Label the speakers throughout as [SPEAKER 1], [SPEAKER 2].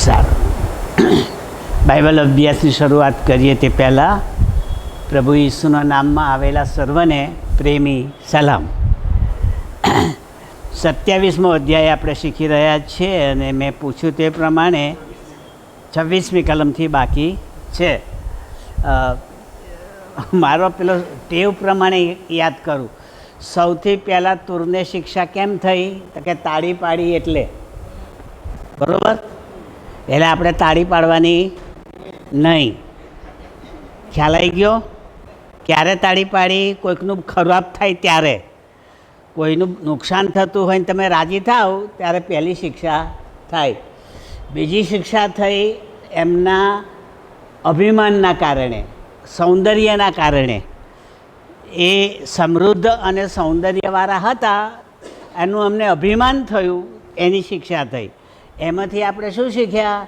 [SPEAKER 1] સારું, બાઇબલ અભ્યાસની શરૂઆત કરીએ તે પહેલાં પ્રભુ ઈસુના નામમાં આવેલા સર્વને પ્રેમી સલામ. 27મો અધ્યાય આપણે શીખી રહ્યા છીએ અને મેં પૂછ્યું તે પ્રમાણે 26મી કલમથી બાકી છે. મારો પેલો ટેવ પ્રમાણે યાદ કરું, સૌથી પહેલાં તુરને શિક્ષા કેમ થઈ તો કે તાળી પાડી એટલે, બરાબર? એટલે આપણે તાળી પાડવાની નહીં. ખ્યાલ આવી ગયો? ક્યારે તાળી પાડી? કોઈકનું ખરાબ થાય ત્યારે, કોઈનું નુકસાન થતું હોય ને તમે રાજી થાવ ત્યારે પહેલી શિક્ષા થાય. બીજી શિક્ષા થઈ એમના અભિમાનના કારણે, સૌંદર્યના કારણે. એ સમૃદ્ધ અને સૌંદર્યવાળા હતા, એનું અમને અભિમાન થયું, એની શિક્ષા થઈ. એમાંથી આપણે શું શીખ્યા?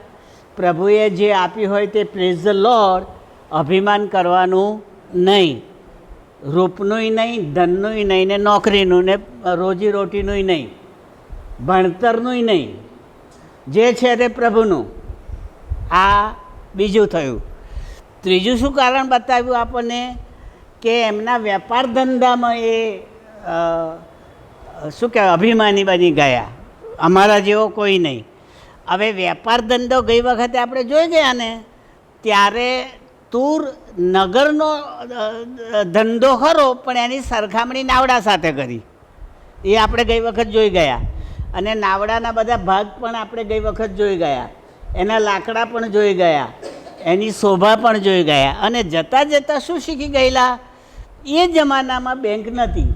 [SPEAKER 1] પ્રભુએ જે આપ્યું હોય તે પ્રેઝ ધ લોર્ડ, અભિમાન કરવાનું નહીં, રૂપનુંય નહીં, ધનનુંય નહીં, ને નોકરીનું ને રોજીરોટીનુંય નહીં, ભણતરનુંય નહીં. જે છે તે પ્રભુનું. આ બીજું થયું. ત્રીજું શું કારણ બતાવ્યું આપણને? કે એમના વેપાર ધંધામાં એ શું કહેવાય, અભિમાની બની ગયા, અમારા જેવો કોઈ નહીં. હવે વેપાર ધંધો ગઈ વખતે આપણે જોઈ ગયા ને, ત્યારે તુર નગરનો ધંધો ખરો, પણ એની સરખામણી નાવડા સાથે કરી. એ આપણે ગઈ વખત જોઈ ગયા. અને નાવડાના બધા ભાગ પણ આપણે ગઈ વખત જોઈ ગયા, એના લાકડા પણ જોઈ ગયા, એની શોભા પણ જોઈ ગયા. અને જતાં જતાં શું શીખી ગયેલા? એ જમાનામાં બેંક નથી,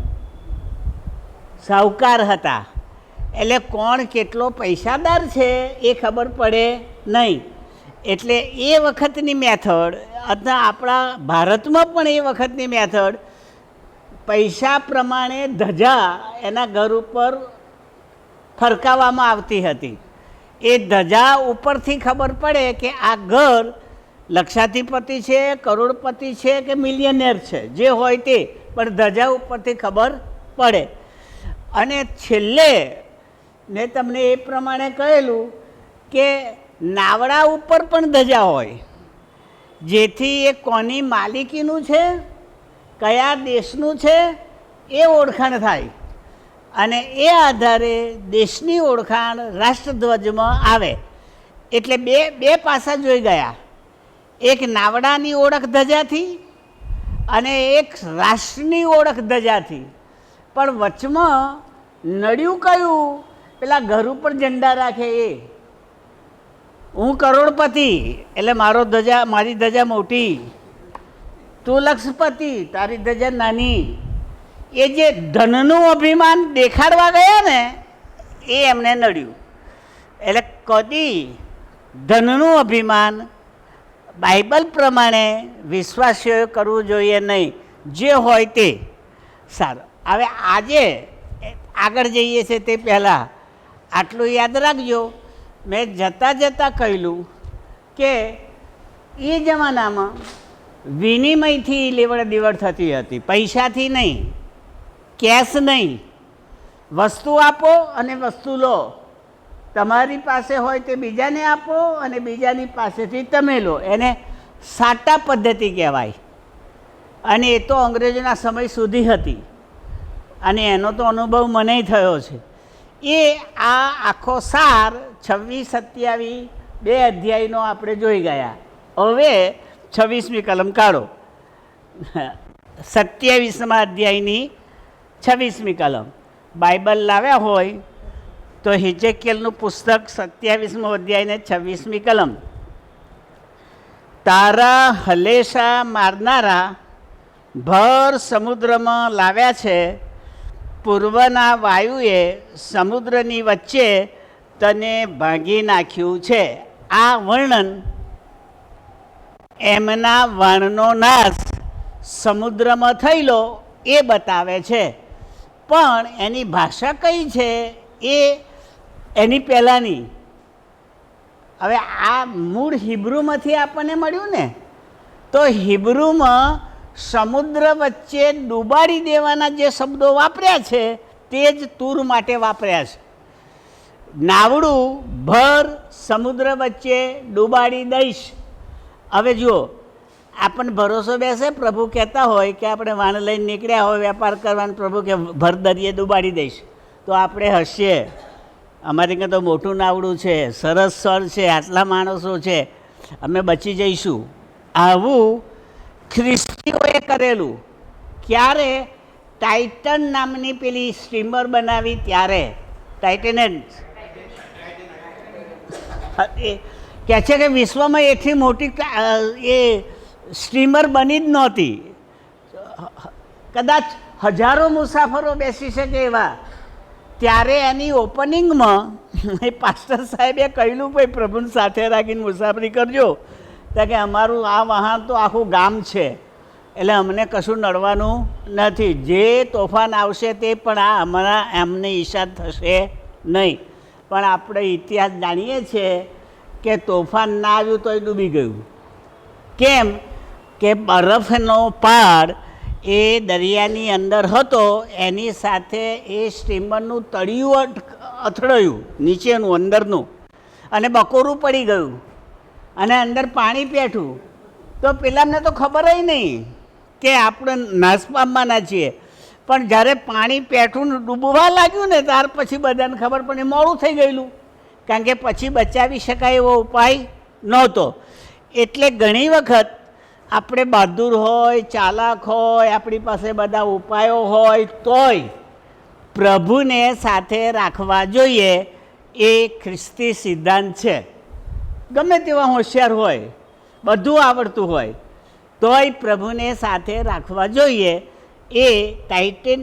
[SPEAKER 1] સાહુકાર હતા. એટલે કોણ કેટલો પૈસાદાર છે એ ખબર પડે નહીં. એટલે એ વખતની મેથડ, અથવા આપણા ભારતમાં પણ એ વખતની મેથડ, પૈસા પ્રમાણે ધજા એના ઘર ઉપર ફરકાવવામાં આવતી હતી. એ ધજા ઉપરથી ખબર પડે કે આ ઘર લક્ષાધિપતિ છે, કરોડપતિ છે કે મિલિયનેર છે, જે હોય તે, પણ ધજા ઉપરથી ખબર પડે. અને છેલ્લે મેં તમને એ પ્રમાણે કહેલું કે નાવડા ઉપર પણ ધજા હોય, જેથી એ કોની માલિકીનું છે, કયા દેશનું છે એ ઓળખાણ થાય. અને એ આધારે દેશની ઓળખાણ રાષ્ટ્રધ્વજમાં આવે. એટલે બે પાસા જોઈ ગયા, એક નાવડાની ઓળખ ધજાથી અને એક રાષ્ટ્રની ઓળખ ધજાથી. પણ વચમાં નડ્યું કયું? પેલા ઘર ઉપર ઝંડા રાખે એ. હું કરોડપતિ એટલે મારી ધજા મોટી, તું લક્ષપતિ તારી ધજા નાની. એ જે ધનનું અભિમાન દેખાડવા ગયા ને, એ એમને નડ્યું. એટલે કદી ધનનું અભિમાન બાઇબલ પ્રમાણે વિશ્વાસીઓએ કરવું જોઈએ નહીં. જે હોય તે સારું. હવે આજે આગળ જઈએ છીએ તે પહેલાં આટલું યાદ રાખજો. મેં જતાં જતાં કહેલું કે એ જમાનામાં વિનિમયથી લેવડ દેવડ થતી હતી, પૈસાથી નહીં, કેશ નહીં. વસ્તુ આપો અને વસ્તુ લો. તમારી પાસે હોય તે બીજાને આપો અને બીજાની પાસેથી તમે લો. એને સાટા પદ્ધતિ કહેવાય. અને એ તો અંગ્રેજોના સમય સુધી હતી, અને એનો તો અનુભવ મને થયો છે. એ આ આખો સાર 26-27 બે અધ્યાયનો આપણે જોઈ ગયા. હવે 26મી કલમ કાઢો. 27મા અધ્યાયની 26મી કલમ. બાઇબલ લાવ્યા હોય તો હિજકેલનું પુસ્તક 27મો અધ્યાયને 26મી કલમ. તારા હલેસા મારનારા ભર સમુદ્રમાં લાવ્યા છે, પૂર્વના વાયુએ સમુદ્રની વચ્ચે તને ભાંગી નાખ્યું છે. આ વર્ણન એમના વાણનો નાશ સમુદ્રમાં થયેલો એ બતાવે છે. પણ એની ભાષા કઈ છે એ એની પહેલાંની. હવે આ મૂળ હિબ્રુમાંથી આપણને મળ્યું ને, તો હિબ્રુમાં સમુદ્ર વચ્ચે ડૂબાડી દેવાના જે શબ્દો વાપર્યા છે તે જ તુર માટે વાપર્યા છે. નાવડું ભર સમુદ્ર વચ્ચે ડૂબાડી દઈશ. હવે જુઓ, આપણને ભરોસો બેસે, પ્રભુ કહેતા હોય કે આપણે વાણ લઈને નીકળ્યા હોય વેપાર કરવાનો, પ્રભુ કે ભર દરિયે ડૂબાડી દઈશ, તો આપણે હસીએ, અમારી ત્યાં તો મોટું નાવડું છે, સરસ સર છે, આટલા માણસો છે, અમે બચી જઈશું. આવું ખ્રિસ્તીઓએ કરેલું. ક્યારે? ટાઇટન નામની પેલી સ્ટીમર બનાવી ત્યારે. ટાઇટેન કહે છે કે વિશ્વમાં એટલી મોટી એ સ્ટીમર બની જ નહોતી, કદાચ હજારો મુસાફરો બેસી શકે એવા. ત્યારે એની ઓપનિંગમાં એ પાસ્ટર સાહેબે કહેલું, ભાઈ પ્રભુને સાથે રાખીને મુસાફરી કરજો, તો કે અમારું આ વાહન તો આખું ગામ છે, એટલે અમને કશું નડવાનું નથી, જે તોફાન આવશે તે પણ આ અમારા એમને ઈચ્છા થશે નહીં. પણ આપણે ઇતિહાસ જાણીએ છીએ કે તોફાન ના આવ્યું તોય ડૂબી ગયું. કેમ? કે બરફનો પાડ એ દરિયાની અંદર હતો, એની સાથે એ સ્ટીમરનું તળિયું અથડાયું, નીચેનું અંદરનું, અને બકોરું પડી ગયું અને અંદર પાણી પેઠું. તો પેલામને તો ખબર જ નહીં કે આપણે નાશ પામવાના છીએ. પણ જ્યારે પાણી પેઠું ડૂબવા લાગ્યું ને ત્યાર પછી બધાને ખબર પડી, મોડું થઈ ગયેલું, કારણ કે પછી બચાવી શકાય એવો ઉપાય નહોતો. એટલે ઘણી વખત આપણે બહાદુર હોય, ચાલાક હોય, આપણી પાસે બધા ઉપાયો હોય, તોય પ્રભુને સાથે રાખવા જોઈએ. એ ખ્રિસ્તી સિદ્ધાંત છે. ગમે તેવા હોશિયાર હોય, બધું આવડતું હોય, તોય પ્રભુને સાથે રાખવા જોઈએ. એ ટાઇટેન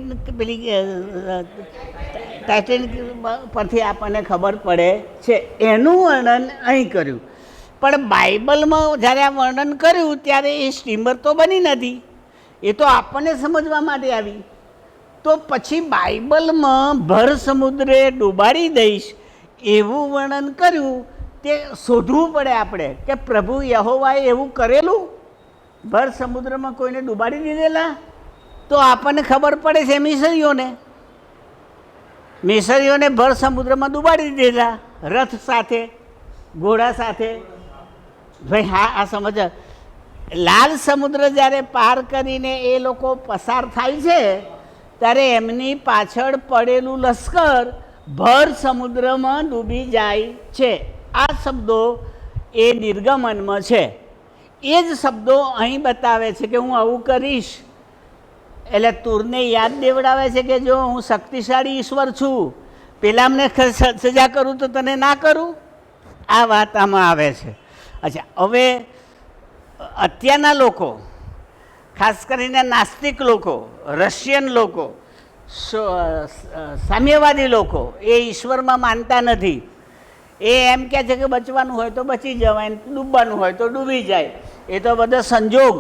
[SPEAKER 1] પરથી આપણને ખબર પડે છે. એનું વર્ણન અહીં કર્યું. પણ બાઇબલમાં જ્યારે આ વર્ણન કર્યું ત્યારે એ સ્ટીમર તો બની નથી, એ તો આપણને સમજવા માટે આવી. તો પછી બાઇબલમાં ભર સમુદ્રે ડૂબાડી દઈશ એવું વર્ણન કર્યું, તે શોધવું પડે આપણે કે પ્રભુ યહોવાએ એવું કરેલું? ભર સમુદ્રમાં કોઈને ડૂબાડી દીધેલા? તો આપણને ખબર પડે છે મિસરીઓને ભર સમુદ્રમાં ડૂબાડી દીધેલા, રથ સાથે, ઘોડા સાથે. ભાઈ હા, આ સમજ. લાલ સમુદ્ર જ્યારે પાર કરીને એ લોકો પસાર થાય છે ત્યારે એમની પાછળ પડેલું લશ્કર ભર સમુદ્રમાં ડૂબી જાય છે. આ શબ્દો એ નિર્ગમનમાં છે. એ જ શબ્દો અહીં બતાવે છે કે હું આવું કરીશ. એટલે તુરને યાદ દેવડાવે છે કે જો હું શક્તિશાળી ઈશ્વર છું, પેલા અમને સજા કરું તો તને ના કરું. આ વાત આમાં આવે છે. અચ્છા, હવે અત્યારના લોકો, ખાસ કરીને નાસ્તિક લોકો, રશિયન લોકો, સામ્યવાદી લોકો, એ ઈશ્વરમાં માનતા નથી. એ એમ કહે છે કે બચવાનું હોય તો બચી જવાય, ડૂબવાનું હોય તો ડૂબી જાય, એ તો બધો સંજોગ,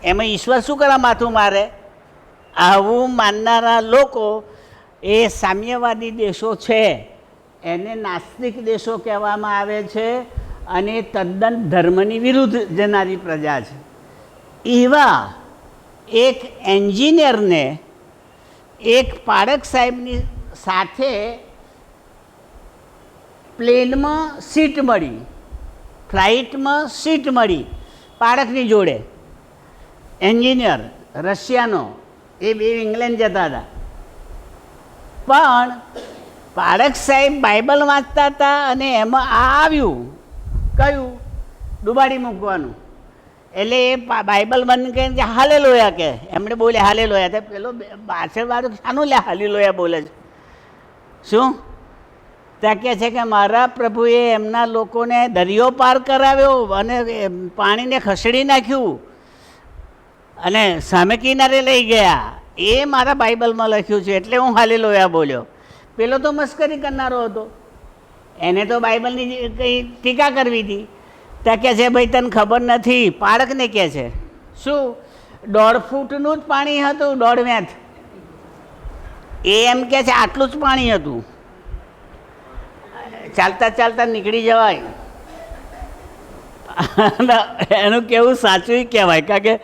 [SPEAKER 1] એમાં ઈશ્વર શું કરવા માથું મારે? આવું માનનારા લોકો એ સામ્યવાદી દેશો છે, એને નાસ્તિક દેશો કહેવામાં આવે છે, અને તદ્દન ધર્મની વિરુદ્ધ જનારી પ્રજા છે. એવા એક એન્જિનિયરને એક પાળક સાહેબની સાથે પ્લેનમાં સીટ મળી, ફ્લાઇટમાં સીટ મળી પાળકની જોડે. એન્જિનિયર રશિયાનો, એ બે ઇંગ્લેન્ડ જતા હતા. પણ પાળક સાહેબ બાઇબલ વાંચતા હતા અને એમાં આ આવ્યું, કયું? ડૂબાડી મૂકવાનું. એટલે એ બાઇબલ બંધ કરીને હાલેલુયા કે, એમણે બોલે હાલેલુયા. તો પેલો પાછળવાળું શાનું લે હાલેલુયા બોલે છે? શું ત્યાં કહે છે કે મારા પ્રભુએ એમના લોકોને દરિયો પાર કરાવ્યો અને પાણીને ખસેડી નાખ્યું અને સામે કિનારે લઈ ગયા. એ મારા બાઇબલમાં લખ્યું છે, એટલે હું હાલેલુયા બોલ્યો. પેલો તો મસ્કરી કરનારો હતો, એને તો બાઇબલની કંઈ ટીકા કરવી હતી. ત્યાં કહે છે ભાઈ તને ખબર નથી. પાળકને કહે છે શું? 1.5 ફૂટનું જ પાણી હતું, 1.5 મેથ. એ એમ કહે છે આટલું જ પાણી હતું, ચાલતા ચાલતા નીકળી જવાય. એનું કેવું સાચું કહેવાય, કારણ કે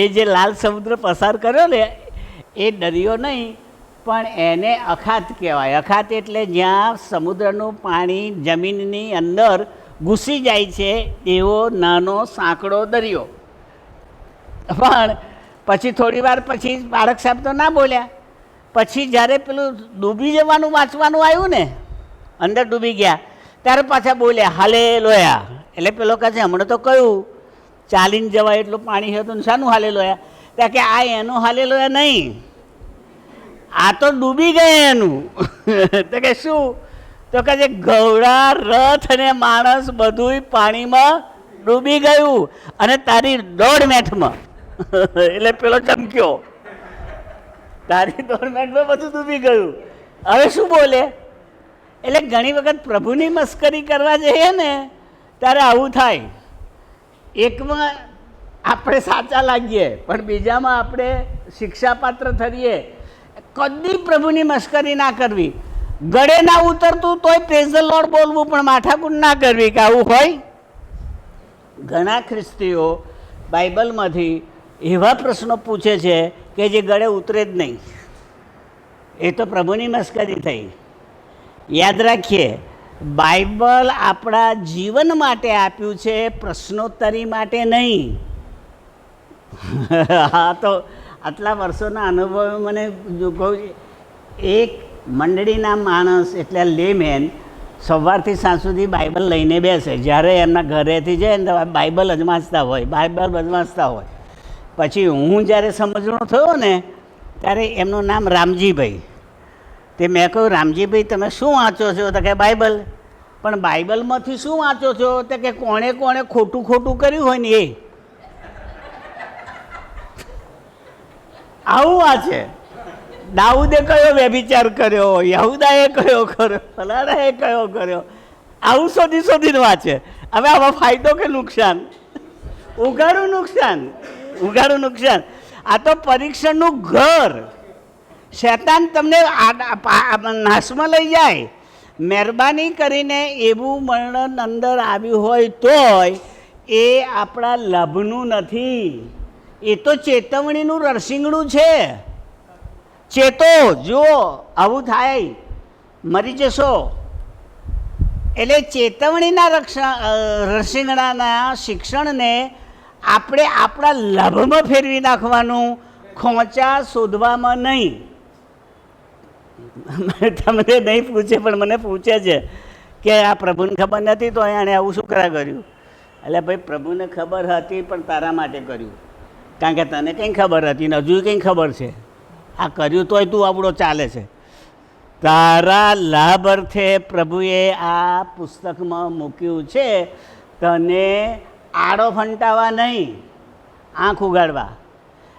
[SPEAKER 1] એ જે લાલ સમુદ્ર પસાર કર્યો ને, એ દરિયો નહીં પણ એને અખાત કહેવાય. અખાત એટલે જ્યાં સમુદ્રનું પાણી જમીનની અંદર ઘૂસી જાય છે એવો નાનો સાંકડો દરિયો. પણ પછી થોડી વાર પછી બાળક સાહેબ તો ના બોલ્યા. પછી જ્યારે પેલું ડૂબી જવાનું વાંચવાનું આવ્યું ને, અંદર ડૂબી ગયા ત્યારે પાછા બોલ્યા હાલેલુયા. એટલે પેલો કહે છે હમણાં તો કહ્યું ચાલીને જવાય એટલું પાણી હતું ને શાનું હાલેલુયા? ત્યાં કે આ એનું હાલેલુયા નહીં, આ તો ડૂબી ગયા એનું. તો કે શું? તો કહે છે ઘોડા રથ અને માણસ બધું પાણીમાં ડૂબી ગયું અને તારી 1.5 મિનિટમાં. એટલે પેલો ચમક્યો, તારી 1.5 મિનિટમાં બધું ડૂબી ગયું, હવે શું બોલે? એટલે ઘણી વખત પ્રભુની મસ્કરી કરવા જઈએ ને ત્યારે આવું થાય. એકમાં આપણે સાચા લાગીએ પણ બીજામાં આપણે શિક્ષાપાત્ર થઈએ. કદી પ્રભુની મસ્કરી ના કરવી. ગળે ના ઉતરતું તોય પ્રેઝ ધ લોર્ડ બોલવું, પણ માથાકૂટ ના કરવી કે આવું હોય. ઘણા ખ્રિસ્તીઓ બાઇબલમાંથી એવા પ્રશ્નો પૂછે છે કે જે ગળે ઉતરે જ નહીં. એ તો પ્રભુની મસ્કરી થઈ. યાદ રાખીએ, બાઇબલ આપણા જીવન માટે આપ્યું છે, પ્રશ્નોત્તરી માટે નહીં. હા, તો આટલા વર્ષોના અનુભવે મને કહું, એક મંડળીના માણસ એટલે લેમેન સવારથી સાંજ સુધી બાઇબલ લઈને બેસે. જ્યારે એમના ઘરેથી જાય ને બાઇબલ અજમાસતા હોય, બાઇબલ અજમાસતા હોય. પછી હું જ્યારે સમજણો થયો ને ત્યારે એમનું નામ રામજીભાઈ. તે મેં કહ્યું રામજીભાઈ તમે શું વાંચો છો? તો કે બાઇબલ. પણ બાઇબલમાંથી શું વાંચો છો? તો કે કોણે કોણે ખોટું ખોટું કર્યું હોય ને એ. આવું વાંચે. દાઉદે કયો વ્યભિચાર કર્યો, યહૂદાએ કયો કર્યો, ફલાણાએ કયો કર્યો, આવું શોધી શોધીને વાંચે. હવે આમાં ફાયદો કે નુકસાન? ઉઘાડું નુકસાન, ઉઘાડું નુકસાન. આ તો પરીક્ષણનું ઘર. શેતાન તમને નાશમાં લઈ જાય. મહેરબાની કરીને એવું વર્ણન અંદર આવ્યું હોય તોય એ આપણા લાભનું નથી. એ તો ચેતવણીનું રણશીંગણું છે. ચેતો, જુઓ આવું થાય મરી જશો. એટલે ચેતવણીના રણશીંગણાના શિક્ષણને આપણે આપણા લાભમાં ફેરવી નાખવાનું, ખોંચા શોધવામાં નહીં. તમને નહીં પૂછે પણ મને પૂછે છે કે આ પ્રભુને ખબર નથી તો એણે આવું શું કરા કર્યું? એટલે ભાઈ પ્રભુને ખબર હતી પણ તારા માટે કર્યું, કારણ કે તને કંઈ ખબર હતી ને હજુ કંઈ ખબર છે. આ કર્યું તોય તું આવડો ચાલે છે. તારા લાભ અર્થે પ્રભુએ આ પુસ્તકમાં મૂક્યું છે. તને આડો ફંટાવા નહીં, આંખ ઉગાડવા.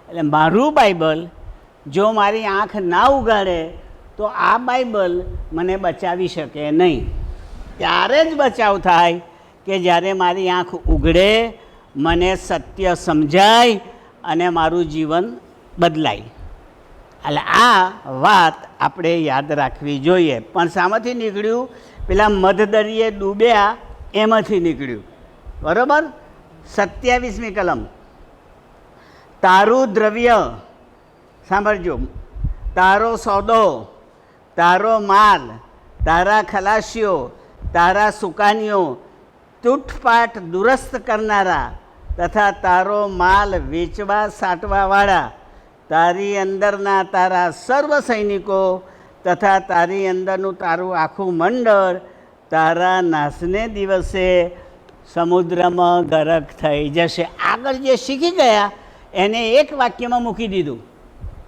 [SPEAKER 1] એટલે મારું બાઇબલ જો મારી આંખ ના ઉગાડે તો આ બાઇબલ મને બચાવી શકે નહીં. ત્યારે જ બચાવ થાય કે જ્યારે મારી આંખ ઉઘડે, મને સત્ય સમજાય અને મારું જીવન બદલાય. એટલે આ વાત આપણે યાદ રાખવી જોઈએ. પણ શામાંથી નીકળ્યું? પેલા મધદરિયે ડૂબ્યા એમાંથી નીકળ્યું. બરાબર? 27મી કલમ. તારું દ્રવ્ય, સાંભળજો, તારો સોદો, તારો માલ, તારા ખલાસીઓ, તારા સુકાનીઓ, તૂટફાટ દુરસ્ત કરનારા તથા તારો માલ વેચવા સાટવાવાળા, તારી અંદરના તારા સર્વ સૈનિકો તથા તારી અંદરનું તારું આખું મંડળ તારા નાશને દિવસે સમુદ્રમાં ગરક થઈ જશે. આગળ જે શીખી ગયા એને એક વાક્યમાં મૂકી દીધું.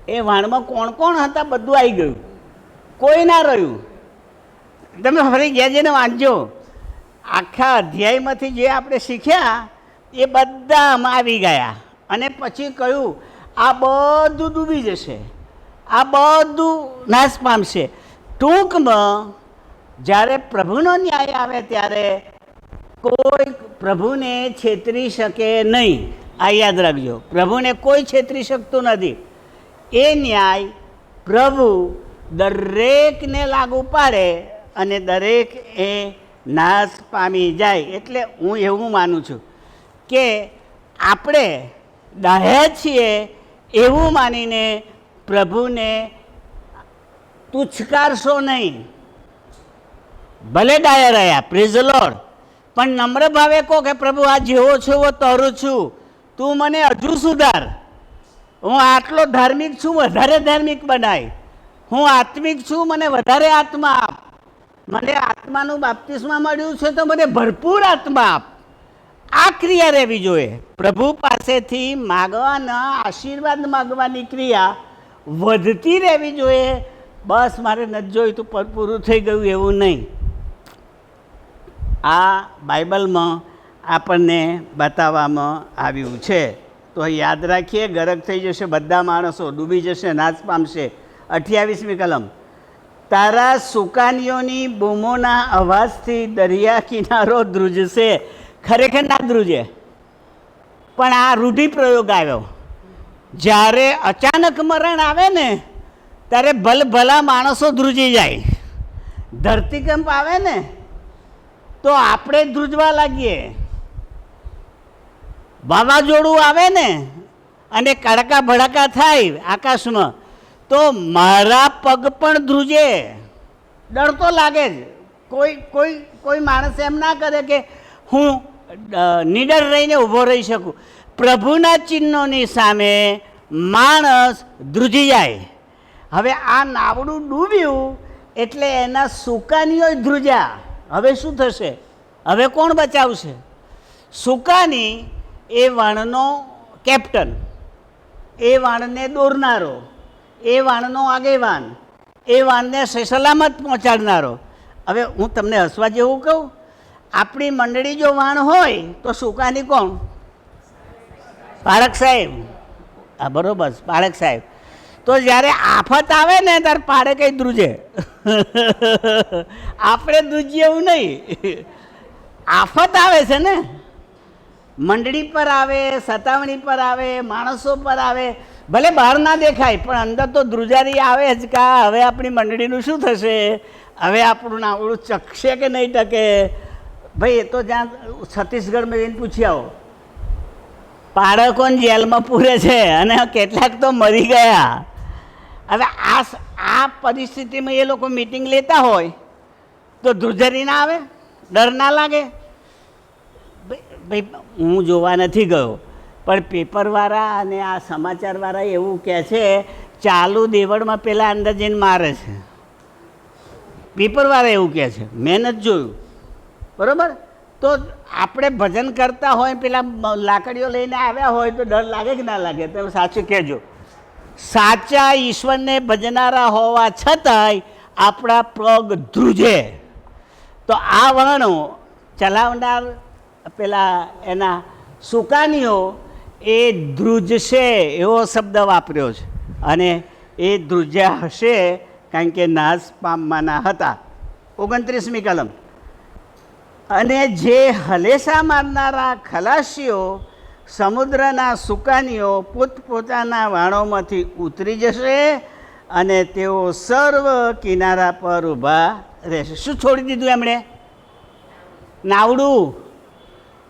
[SPEAKER 1] એ વાણમાં કોણ કોણ હતા બધું આવી ગયું, કોઈ ના રહ્યું. તમે ફરી ગયા જઈને વાંચજો. આખા અધ્યાયમાંથી જે આપણે શીખ્યા એ બધા આમાં આવી ગયા. અને પછી કહ્યું આ બધું ડૂબી જશે, આ બધું નાશ પામશે. ટૂંકમાં જ્યારે પ્રભુનો ન્યાય આવે ત્યારે કોઈ પ્રભુને છેતરી શકે નહીં. આ યાદ રાખજો, પ્રભુને કોઈ છેતરી શકતું નથી. એ ન્યાય પ્રભુ દરેકને લાગુ પાડે અને દરેક એ નાશ પામી જાય. એટલે હું એવું માનું છું કે આપણે ડાહ્યા છીએ એવું માનીને પ્રભુને તુચ્છકારશો નહીં. ભલે ડાયા રહ્યા, પ્રેઝ ધ લોર્ડ, પણ નમ્ર ભાવે કહો કે પ્રભુ આ જેવો છો એવો તરું છું, તું મને હજુ સુધાર. હું આટલો ધાર્મિક છું, વધારે ધાર્મિક બનાય. હું આત્મિક છું, મને વધારે આત્મા આપ. મને આત્માનું બાપ્તિસ્મા મળ્યું છે તો મને ભરપૂર આત્મા આપ. આ ક્રિયા રહેવી જોઈએ. પ્રભુ પાસેથી માગવાના, આશીર્વાદ માગવાની ક્રિયા વધતી રહેવી જોઈએ. બસ મારે નથી જોઈતું, પૂરું થઈ ગયું એવું નહીં. આ બાઇબલમાં આપણને બતાવવામાં આવ્યું છે. તો યાદ રાખીએ, ગરક થઈ જશે બધા માણસો, ડૂબી જશે, નાશ પામશે. 28મી કલમ. તારા સુકાનીઓની બૂમોના અવાજથી દરિયા કિનારો ધ્રુજશે. ખરેખર ના ધ્રુજે, પણ આ રૂઢિપ્રયોગ આવ્યો. જ્યારે અચાનક મરણ આવે ને ત્યારે ભલભલા માણસો ધ્રુજી જાય. ધરતીકંપ આવે ને તો આપણે ધ્રુજવા લાગીએ. વાવાઝોડું આવે ને અને કડકા ભડકા થાય આકાશમાં તો મારા પગ પણ ધ્રુજે. ડર તો લાગે જ. કોઈ માણસ એમ ના કરે કે હું નિડર રહીને ઊભો રહી શકું. પ્રભુના ચિહ્નોની સામે માણસ ધ્રુજી જાય. હવે આ નાવડું ડૂબ્યું એટલે એના સુકાનીઓ ધ્રુજ્યા. હવે શું થશે? હવે કોણ બચાવશે? સુકાની એ વાણનો કેપ્ટન, એ વાણને દોરનારો, એ વાણનો આગેવાન, એ વાણને સલામત પહોંચાડનારો. હવે હું તમને હસવા જેવું કહું, આપણી મંડળી જો વાણ હોય તો સુકાની કોણ? પાળક સાહેબ. હા બરાબર, પાળક સાહેબ. તો જ્યારે આફત આવે ને ત્યારે પાડે કંઈ ધ્રુજે. આપણે ધ્રુજીએ એવું નહીં. આફત આવે છે ને, મંડળી પર આવે, સતાવણી પર આવે, માણસો પર આવે. ભલે બહાર ના દેખાય પણ અંદર તો ધ્રુજારી આવે જ. કા હવે આપણી મંડળીનું શું થશે? હવે આપણું નાવડું ચકશે કે નહીં ટકે? ભાઈ એ તો જ્યાં છત્તીસગઢમાં જઈને પૂછી આવો. બાળકોને જેલમાં પૂરે છે અને કેટલાક તો મરી ગયા. હવે આ પરિસ્થિતિમાં એ લોકો મિટિંગ લેતા હોય તો ધ્રુજારી ના આવે? ડર ના લાગે? ભાઈ હું જોવા નથી ગયો પણ પેપરવાળા અને આ સમાચારવાળા એવું કહે છે ચાલુ દેવળમાં પેલા અંદર જઈને મારે છે. પેપરવાળા એવું કહે છે, મેં નથી જોયું. બરાબર? તો આપણે ભજન કરતા હોય, પેલા લાકડીઓ લઈને આવ્યા હોય તો ડર લાગે કે ના લાગે? તમે સાચું કહેજો. સાચા ઈશ્વરને ભજનારા હોવા છતાંય આપણા પગ ધ્રુજે. તો આ વર્ણો ચલાવનાર પેલા એના સુકાનીઓ એ ધ્રુજશે એવો શબ્દ વાપર્યો છે. અને એ ધ્રુજ્યા હશે કારણ કે નાશ પામવાના હતા. 29મી કલમ. અને જે હલેસા મારનારા ખલાસીઓ સમુદ્રના સુકાનીઓ પોતપોતાના વાણોમાંથી ઉતરી જશે અને તેઓ સર્વ કિનારા પર ઊભા રહેશે. શું છોડી દીધું એમણે? નાવડું.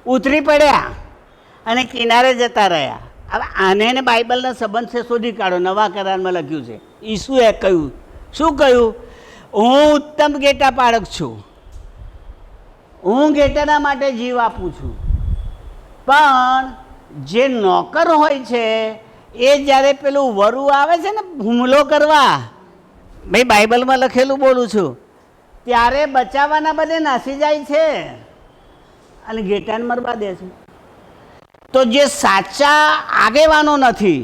[SPEAKER 1] ઉતરી પડ્યા અને કિનારે જતા રહ્યા. હવે આને બાઇબલના સંબંધ છે શોધી કાઢો. નવા કરારમાં લખ્યું છે. ઈસુએ કહ્યું, શું કહ્યું? હું ઉત્તમ ગેટા પાળક છું, હું ગેટાના માટે જીવ આપું છું. પણ જે નોકર હોય છે એ જ્યારે પેલું વરુ આવે છે ને હુમલો કરવા, ભાઈ બાઇબલમાં લખેલું બોલું છું, ત્યારે બચાવવાના બધે નાસી જાય છે અને ગેટાને મરવા દે છે. તો જે સાચા આગેવાનો નથી,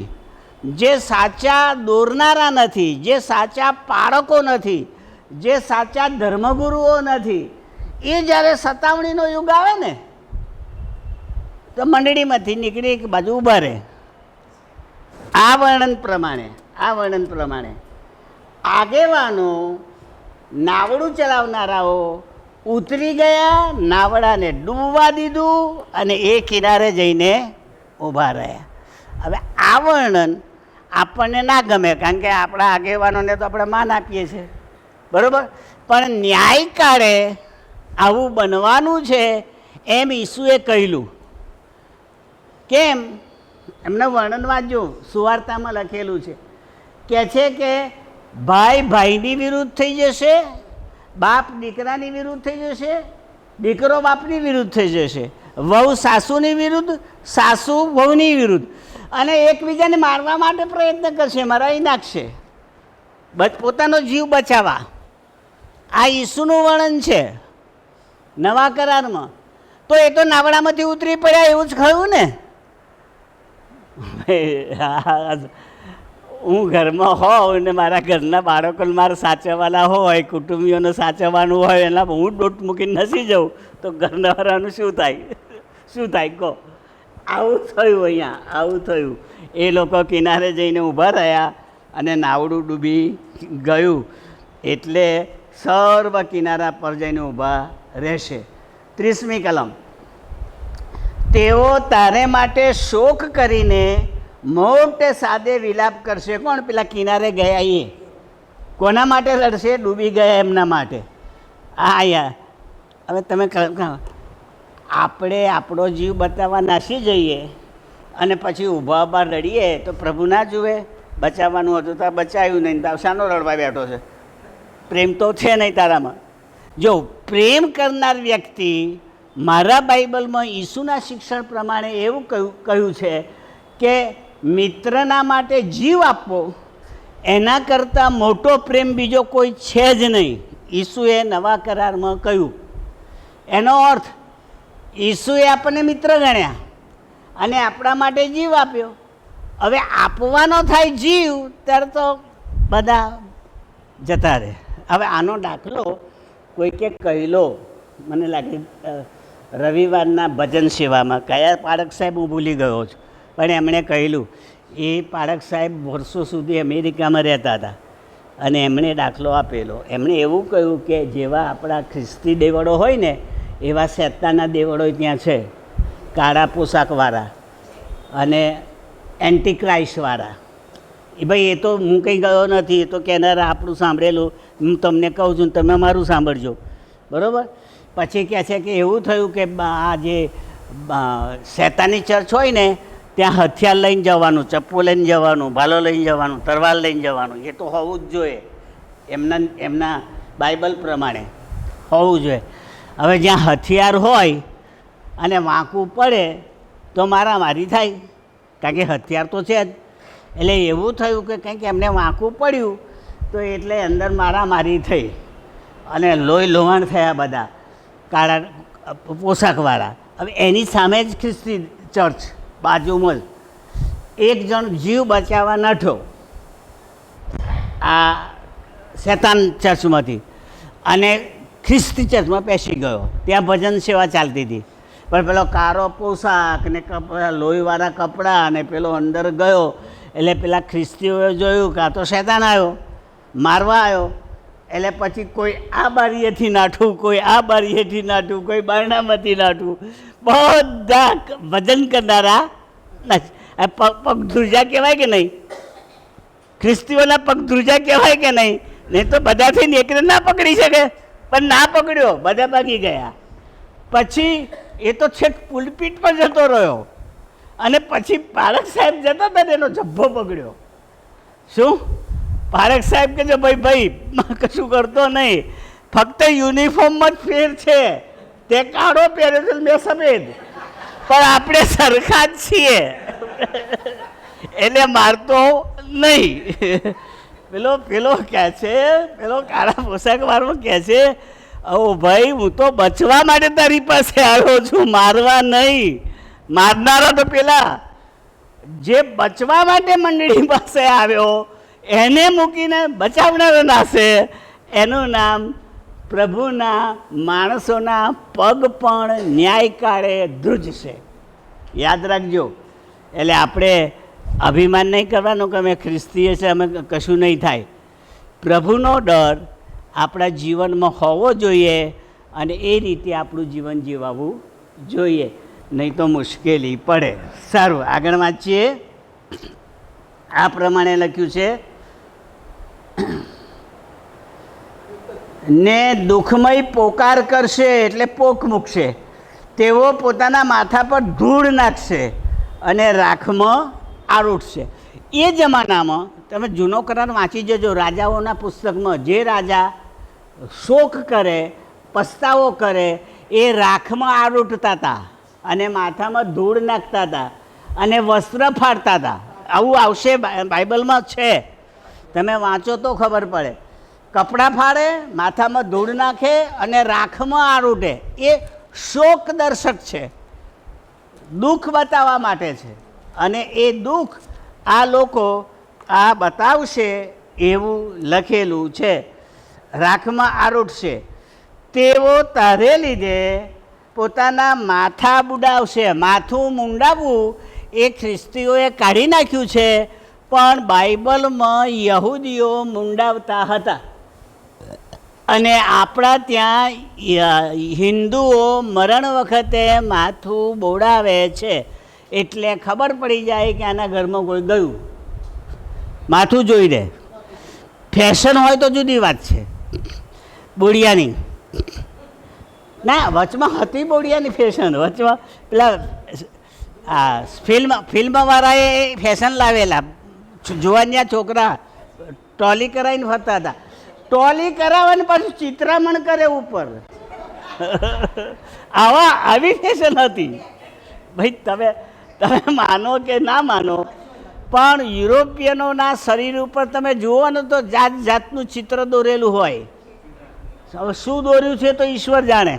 [SPEAKER 1] જે સાચા દોરનારા નથી, જે સાચા પાળકો નથી, જે સાચા ધર્મગુરુઓ નથી, એ જ્યારે સતાવણીનો યુગ આવે ને તો મંડળીમાંથી નીકળી એક બાજુ ઊભા રહે. આ વર્ણન પ્રમાણે આગેવાનો, નાવડું ચલાવનારાઓ ઉતરી ગયા, નાવડાને ડૂબવા દીધું અને એ કિનારે જઈને ઊભા રહ્યા. હવે આ વર્ણન આપણને ના ગમે કારણ કે આપણા આગેવાનોને તો આપણે માન આપીએ છીએ, બરાબર? પણ ન્યાય કાળે આવું બનવાનું છે એમ ઈસુએ કહેલું. કેમ? એમને વર્ણન વાંચજો, સુવાર્તામાં લખેલું છે. કહે છે કે ભાઈ ભાઈની વિરુદ્ધ થઈ જશે, બાપ દીકરાની વિરુદ્ધ થઈ જશે, દીકરો બાપની વિરુદ્ધ થઈ જશે, વહુ સાસુની વિરુદ્ધ, સાસુ વહુની વિરુદ્ધ, અને એકબીજાને મારવા માટે પ્રયત્ન કરશે, મરાવી નાખશે પોતાનો જીવ બચાવવા. આ ઈસુનું વર્ણન છે નવા કરારમાં. તો એ તો નાવડામાંથી ઉતરી પડ્યા એવું જ કહ્યું ને. હું ઘરમાં હોઉં ને મારા ઘરના બાળકોને મારે સાચવવાના હોય, કુટુંબીઓને સાચવવાનું હોય, એના હું દોટ મૂકીને નસી જાઉં તો ઘરનાવાળાનું શું થાય? શું થાય કહો? આવું થયું અહીંયા, આવું થયું. એ લોકો કિનારે જઈને ઊભા રહ્યા અને નાવડું ડૂબી ગયું એટલે સર્વ કિનારા પર જઈને ઊભા રહેશે. 30મી કલમ. તેઓ તારે માટે શોક કરીને મોટે સાદે વિલાપ કરશે. કોણ? પેલા કિનારે ગયા એ. કોના માટે લડશે? ડૂબી ગયા એમના માટે. અહીંયા હવે તમે આપણે આપણો જીવ બચાવવા નાસી જઈએ અને પછી ઊભા ઊભા રડીએ તો પ્રભુ ના જુએ? બચાવવાનું હતું તો બચાવ્યું નહીં, તો શાનો રડવા બેઠો છે? પ્રેમ તો છે નહીં તારામાં. જો પ્રેમ કરનાર વ્યક્તિ, મારા બાઇબલમાં ઈસુના શિક્ષણ પ્રમાણે એવું કહ્યું છે કે મિત્રના માટે જીવ આપવો એના કરતાં મોટો પ્રેમ બીજો કોઈ છે જ નહીં. ઈસુએ નવા કરારમાં કહ્યું. એનો અર્થ ઈસુએ આપણને મિત્ર ગણ્યા અને આપણા માટે જીવ આપ્યો. હવે આપવાનો થાય જીવ ત્યારે તો બધા જતા રહે. હવે આનો દાખલો કોઈકે કહેલો, મને લાગે રવિવારના ભજન સેવામાં, કયા પાળક સાહેબ હું ભૂલી ગયો છું, પણ એમણે કહેલું. એ પાળક સાહેબ વર્ષો સુધી અમેરિકામાં રહેતા હતા અને એમણે દાખલો આપેલો. એમણે એવું કહ્યું કે જેવા આપણા ખ્રિસ્તી દેવળો હોય ને એવા શેતાનના દેવળો ત્યાં છે, કાળા પોશાકવાળા અને એન્ટીક્રાઇસ્ટવાળા. એ ભાઈ એ તો હું કંઈ ગયો નથી, એ તો કેનારા આપણું સાંભળેલું હું તમને કહું છું, તમે મારું સાંભળજો, બરાબર. પછી કહે છે કે એવું થયું કે આ જે શેતાની ચર્ચ હોય ને ત્યાં હથિયાર લઈને જવાનું, ચપ્પુ લઈને જવાનું, ભાલો લઈને જવાનું, તરવાર લઈને જવાનું. એ તો હોવું જ જોઈએ, એમના બાઇબલ પ્રમાણે હોવું જોઈએ. હવે જ્યાં હથિયાર હોય અને વાંકું પડે તો મારામારી થાય, કારણ કે હથિયાર તો છે જ. એટલે એવું થયું કે કંઈક એમને વાંકું પડ્યું તો એટલે અંદર મારામારી થઈ અને લોહી લોહાણ થયા બધા કાળા પોશાકવાળા. હવે એની સામે જ ખ્રિસ્તી ચર્ચ બાજુમાં જ એક જણ જીવ બચાવવા નઠો આ શેતાન ચર્ચમાંથી અને ખ્રિસ્તી ચર્ચમાં બેસી ગયો. ત્યાં ભજન સેવા ચાલતી હતી, પણ પેલો કાળો પોશાક ને લોહીવાળા કપડાં અને પેલો અંદર ગયો એટલે પેલા ખ્રિસ્તીઓએ જોયું કે આ તો શેતાન આવ્યો, મારવા આવ્યો. એટલે પછી કોઈ આ બારીએથી નાઠું, કોઈ આ બારીએથી નાઠું, કોઈ બારણામાંથી નાઠું, બધા ભજન કરનારા પગ ધ્રુજા કહેવાય કે નહીં? ખ્રિસ્તીઓના પગ ધ્રુજા કહેવાય કે નહીં? નહીં તો બધાથી એકને ના પકડી શકે, પણ ના પકડ્યો, બધા ભાગી ગયા. પછી એ તો છેક પુલપીટ પર જતો રહ્યો અને પછી પારક સાહેબ જતા હતા એનો જબ્બો પકડ્યો. શું? પારક સાહેબ કે છે ભાઈ કશું કરતો નહીં, ફક્ત યુનિફોર્મમાં જ ફેર છે, તે કાળો પહેર્યો છે મેં સફેદ, પણ આપણે સરખા જ છીએ એટલે મારતો નહીં. પેલો કહે છે, પેલો કાળા પોશાક વાળો કહે છે, ઓ ભાઈ હું તો બચવા માટે તારી પાસે આવ્યો છું, મારવા નહીં. મારનારો તો પેલા જે બચવા માટે મંડળી પાસે આવ્યો એને મૂકીને બચાવનારો નાશે. એનું નામ પ્રભુના માણસોના પગ પણ ન્યાય કાળે ધ્રુજશે. યાદ રાખજો. એટલે આપણે અભિમાન નહીં કરવાનું કે અમે ખ્રિસ્તીએ છે, અમે કશું નહીં થાય. પ્રભુનો ડર આપણા જીવનમાં હોવો જોઈએ અને એ રીતે આપણું જીવન જીવવું જોઈએ, નહીં તો મુશ્કેલી પડે. સારું, આગળ વાંચીએ. આ પ્રમાણે લખ્યું છે, ને દુઃખમય પોકાર કરશે એટલે પોક મૂકશે, તેઓ પોતાના માથા પર ધૂળ નાખશે અને રાખમાં આરોટશે. એ જમાનામાં તમે જૂનો કરાર વાંચી જજો, રાજાઓના પુસ્તકમાં જે રાજા શોક કરે, પસ્તાવો કરે, એ રાખમાં આરોટતા હતા અને માથામાં ધૂળ નાખતા હતા અને વસ્ત્ર ફાડતા હતા. આવું આવશે, બાઇબલમાં છે, તમે વાંચો તો ખબર પડે. કપડાં ફાડે, માથામાં ધૂળ નાખે અને રાખમાં આરોટે. એ શોક દર્શક છે, દુઃખ બતાવવા માટે છે. અને એ દુઃખ આ લોકો આ બતાવશે એવું લખેલું છે. રાખમાં આરોટશે, તેઓ તારે લીધે પોતાના માથા બુડાવશે. માથું મુંડાવવું એ ખ્રિસ્તીઓએ કાઢી નાખ્યું છે, પણ બાઇબલમાં યહૂદીઓ મુંડાવતા હતા. અને આપણા ત્યાં હિન્દુઓ મરણ વખતે માથું બોડાવે છે, એટલે ખબર પડી જાય કે આના ઘરમાં કોઈ ગયું. માથું જોઈ દે. ફેશન હોય તો જુદી વાત છે, બોડિયાની ના, વચમાં હતી બોડિયાની ફેશન. વચમાં પેલા ફિલ્મવાળાએ ફેશન લાવેલા, જુવાનિયા છોકરા ટોલી કરાવીને ફરતા હતા. ટોલી કરાવે ને પાછું ચિત્રામણ કરે ઉપર. આવી ફેશન હતી. ભાઈ તમે માનો કે ના માનો, પણ યુરોપિયનોના શરીર ઉપર તમે જુઓ ને તો જાત જાતનું ચિત્ર દોરેલું હોય. હવે શું દોર્યું છે તો ઈશ્વર જાણે.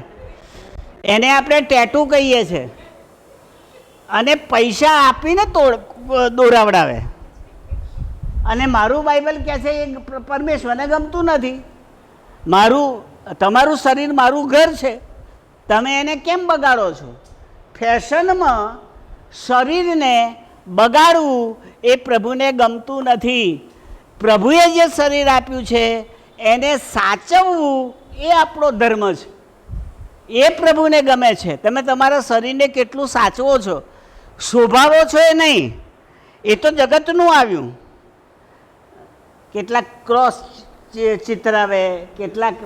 [SPEAKER 1] એને આપણે ટેટુ કહીએ છીએ. અને પૈસા આપીને દોરાવડાવે. અને મારું બાઇબલ કહે છે એ પરમેશ્વરને ગમતું નથી. તમારું શરીર મારું ઘર છે, તમે એને કેમ બગાડો છો? ફેશનમાં શરીરને બગાડવું એ પ્રભુને ગમતું નથી. પ્રભુએ જે શરીર આપ્યું છે એને સાચવવું એ આપણો ધર્મ છે. એ પ્રભુને ગમે છે. તમે તમારા શરીરને કેટલું સાચવો છો, શોભાવો છો એ નહીં. એ તો જગતનું આવ્યું. કેટલાક ક્રોસ ચિતરાવે, કેટલાક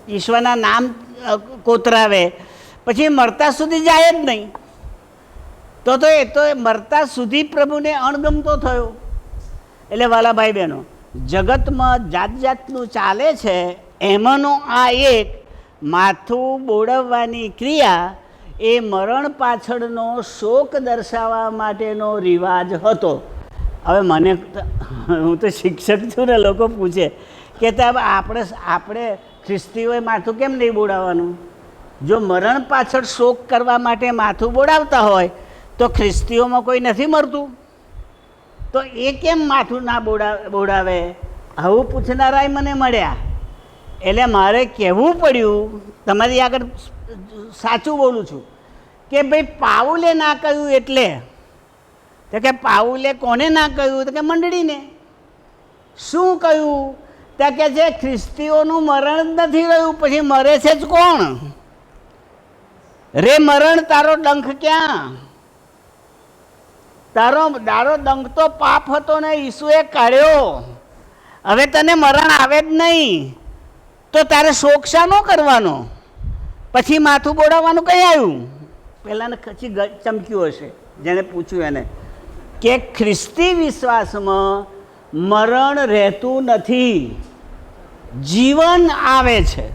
[SPEAKER 1] ઈશ્વરના નામ કોતરાવે, પછી મરતા સુધી જાય જ નહીં. તો એ તો મરતા સુધી પ્રભુને અણગમતો થયો. એટલે વાલા ભાઈ બહેનો, જગતમાં જાત જાતનું ચાલે છે, એમાંનો આ એક માથું બોળવવાની ક્રિયા એ મરણ પાછળનો શોક દર્શાવવા માટેનો રિવાજ હતો. હવે હું તો શિક્ષક છું ને, લોકો પૂછે કે આપણે ખ્રિસ્તીઓએ માથું કેમ નહીં બોડાવવાનું? જો મરણ પાછળ શોક કરવા માટે માથું બોડાવતા હોય તો ખ્રિસ્તીઓમાં કોઈ નથી મરતું, તો એ કેમ માથું ના બોડાવે? આવું પૂછનારાય મને મળ્યા. એટલે મારે કહેવું પડ્યું, તમારી આગળ સાચું બોલું છું, કે ભાઈ પાઉલે ના કહ્યું એટલે. તો કે પાઉલે કોને ના કહ્યું? તો કે મંડળીને. શું કહ્યું? તો કે છે ખ્રિસ્તીઓનું મરણ જ નથી રહ્યું, પછી મરે છે જ કોણ? રે મરણ, તારો ડંખ ક્યાં? તારો ડંખ તો પાપ હતો ને, ઈસુએ કાઢ્યો. હવે તને મરણ આવે જ નહીં, તો તારે શોક શાનો કરવાનો? પછી માથું બોડાવવાનું કઈ આવ્યું? પહેલાંને પછી ચમક્યું હશે જેણે પૂછ્યું એને, કે ખ્રિસ્તી વિશ્વાસમાં મરણ રહેતું નથી, જીવન આવે છે.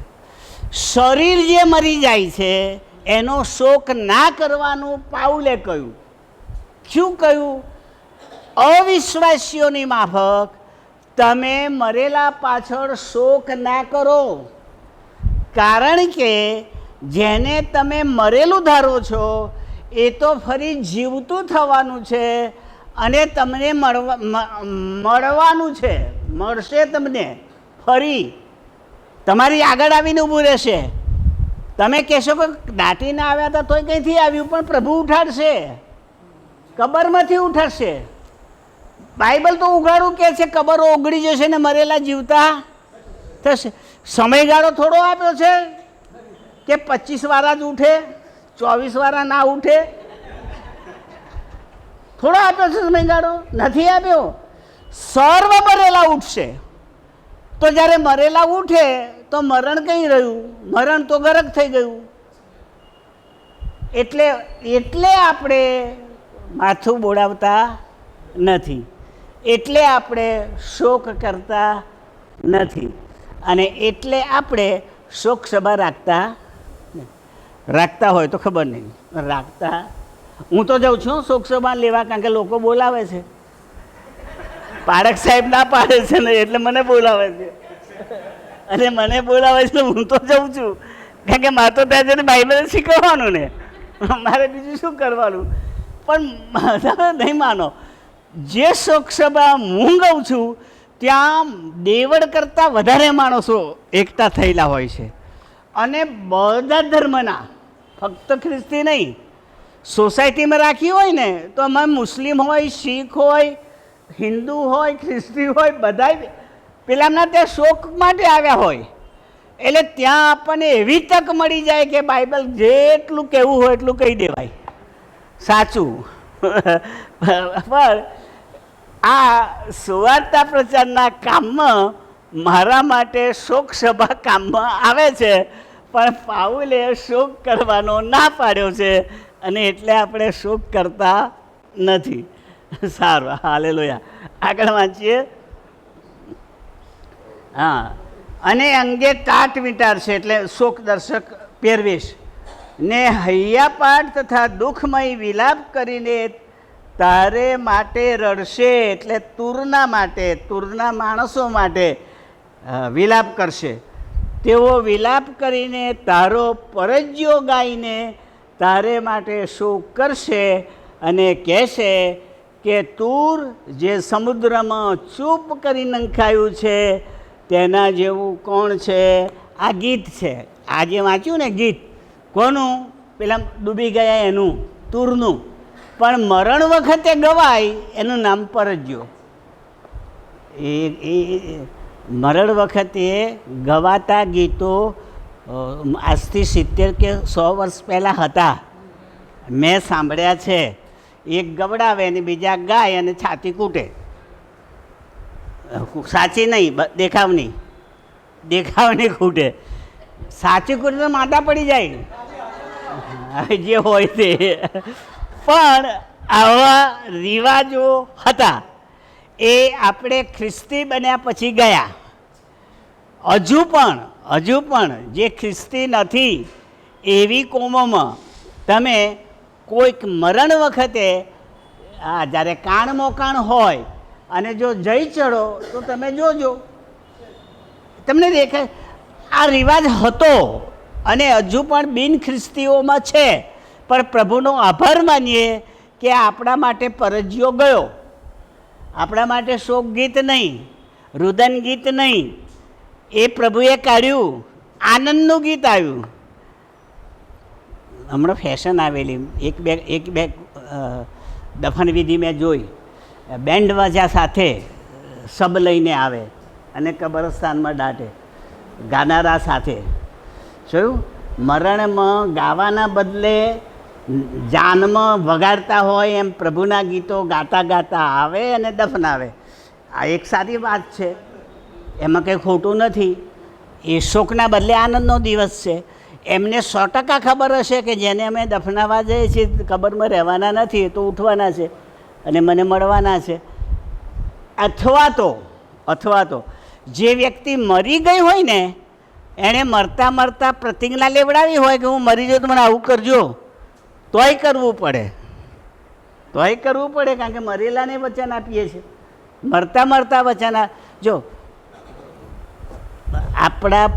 [SPEAKER 1] શરીર જે મરી જાય છે એનો શોક ના કરવાનું પાઉલે કહ્યું. શું કહ્યું? અવિશ્વાસીઓની માફક તમે મરેલા પાછળ શોક ના કરો, કારણ કે જેને તમે મરેલું ધારો છો એ તો ફરી જીવતું થવાનું છે અને તમને મળવાનું છે, મળશે તમને ફરી, તમારી આગળ આવીને ઊભું રહેશે. તમે કહેશો કે દાટીને આવ્યા હતા તોય કંઈથી આવ્યું, પણ પ્રભુ ઉઠાડશે, કબરમાંથી ઉઠાડશે. બાઇબલ તો ઉઘાડું કહે છે કબરો ઓગળી જશે ને મરેલા જીવતા થશે. સમયગાળો થોડો આપ્યો છે કે 25 વાળા જ ઉઠે, 24 વાળા ના ઉઠે? થોડો આપ્યો છે સમયગાળો? નથી આપ્યો. સર્વ મરેલા ઉઠશે. તો જ્યારે મરેલા ઉઠે તો મરણ કઈ રહ્યું? મરણ તો ગરક થઈ ગયું. એટલે આપણે માથું બોડાવતા નથી. એટલે આપણે શોક કરતા નથી, અને એટલે આપણે શોક સભા રાખતા હોય તો ખબર નહીં, રાખતા હું તો જાઉં છું શોક સભા લેવા, કારણ કે લોકો બોલાવે છે. પારખ સાહેબ ના પાડે છે ને એટલે મને બોલાવે છે, અને મને બોલાવે છે હું તો જાઉં છું, કારણ કે મારે તો ત્યાં જઈને બાઇબલ શીખવવાનું ને, મારે બીજું શું કરવાનું. પણ નહીં માનો, જે શોક સભા હું ગાઉં છું ત્યાં દેવળ કરતાં વધારે માણસો એકઠા થયેલા હોય છે, અને બધા ધર્મના, ફક્ત ખ્રિસ્તી નહીં. સોસાયટીમાં રાખી હોય ને તો અમે મુસ્લિમ હોય, શીખ હોય, હિન્દુ હોય, ખ્રિસ્તી હોય, બધા પેલાના ત્યાં શોક માટે આવ્યા હોય. એટલે ત્યાં આપણને એવી તક મળી જાય કે બાઇબલ જેટલું કહેવું હોય એટલું કહી દેવાય, સાચું. પણ આ સુવાર્તા પ્રચારના કામમાં મારા માટે શોક સભા કામમાં આવે છે, પણ પાઉલે શોક કરવાનો ના પાડ્યો છે, અને એટલે આપણે શોક કરતા નથી. સારું, હાલેલુયા. આગળ વાંચીએ. હા, અને અંગે ટાટ વીંટાળશે, એટલે શોક દર્શક પહેરવેશ, ને હૈયાપાટ તથા દુઃખમય વિલાપ કરીને તારે માટે રડશે, એટલે તુરના માણસો માટે વિલાપ કરશે. તેઓ વિલાપ કરીને તારો પરજ્યો ગાઈને તારે માટે શોક કરશે, અને કહેશે કે તૂર જે સમુદ્રમાં ચૂપ કરી નંખાયું છે તેના જેવું કોણ છે. આ ગીત છે, આજે વાંચ્યું ને ગીત, કોનું? પેલા ડૂબી ગયા એનું, તૂરનું. પણ મરણ વખતે ગવાય એનું નામ પરજ્યો. એ મરણ વખતે ગવાતા ગીતો આજથી 70 કે 100 વર્ષ પહેલાં હતા, મેં સાંભળ્યા છે. એક ગવડાવે ને બીજા ગાય અને છાતી કૂટે. સાચી નહીં, દેખાવની ખૂટે. સાચી કૂટે તો માતા પડી જાય, જે હોય તે. પણ આવા રિવાજો હતા, એ આપણે ખ્રિસ્તી બન્યા પછી ગયા. હજુ પણ જે ખ્રિસ્તી નથી એવી કોમોમાં તમે કોઈક મરણ વખતે જ્યારે કાણ મોકાણ હોય અને જો જઈ ચડો તો તમે જોજો, તમને દેખાય. આ રિવાજ હતો અને હજુ પણ બિન ખ્રિસ્તીઓમાં છે, પણ પ્રભુનો આભાર માનીએ કે આપણા માટે પરજ્યો ગયો. આપણા માટે શોક ગીત નહીં, રુદન ગીત નહીં, એ પ્રભુએ કાઢ્યું, આનંદનું ગીત આવ્યું. હમણાં ફેશન આવેલી, એક બે દફનવિધિ મેં જોઈ, બેન્ડ વાજા સાથે સબ લઈને આવે અને કબ્રસ્તાનમાં દાટે, ગાનારા સાથે. જોયું? મરણમાં ગાવાના બદલે જાનમાં વગાડતા હોય એમ પ્રભુના ગીતો ગાતા ગાતા આવે અને દફનાવે. આ એક સારી વાત છે, એમાં કંઈ ખોટું નથી. એ શોકના બદલે આનંદનો દિવસ છે. એમને 100% ખબર હશે કે જેને અમે દફનાવા જઈએ છીએ કબરમાં રહેવાના નથી, તો ઉઠવાના છે અને મને મળવાના છે. અથવા તો જે વ્યક્તિ મરી ગઈ હોય ને, એણે મરતા પ્રતિજ્ઞા લેવડાવી હોય કે હું મરી જાઉં તો મને આવું કરજો, તોય કરવું પડે, કારણ કે મરેલાને વચન આપીએ છીએ. મરતા વચન જો આપણા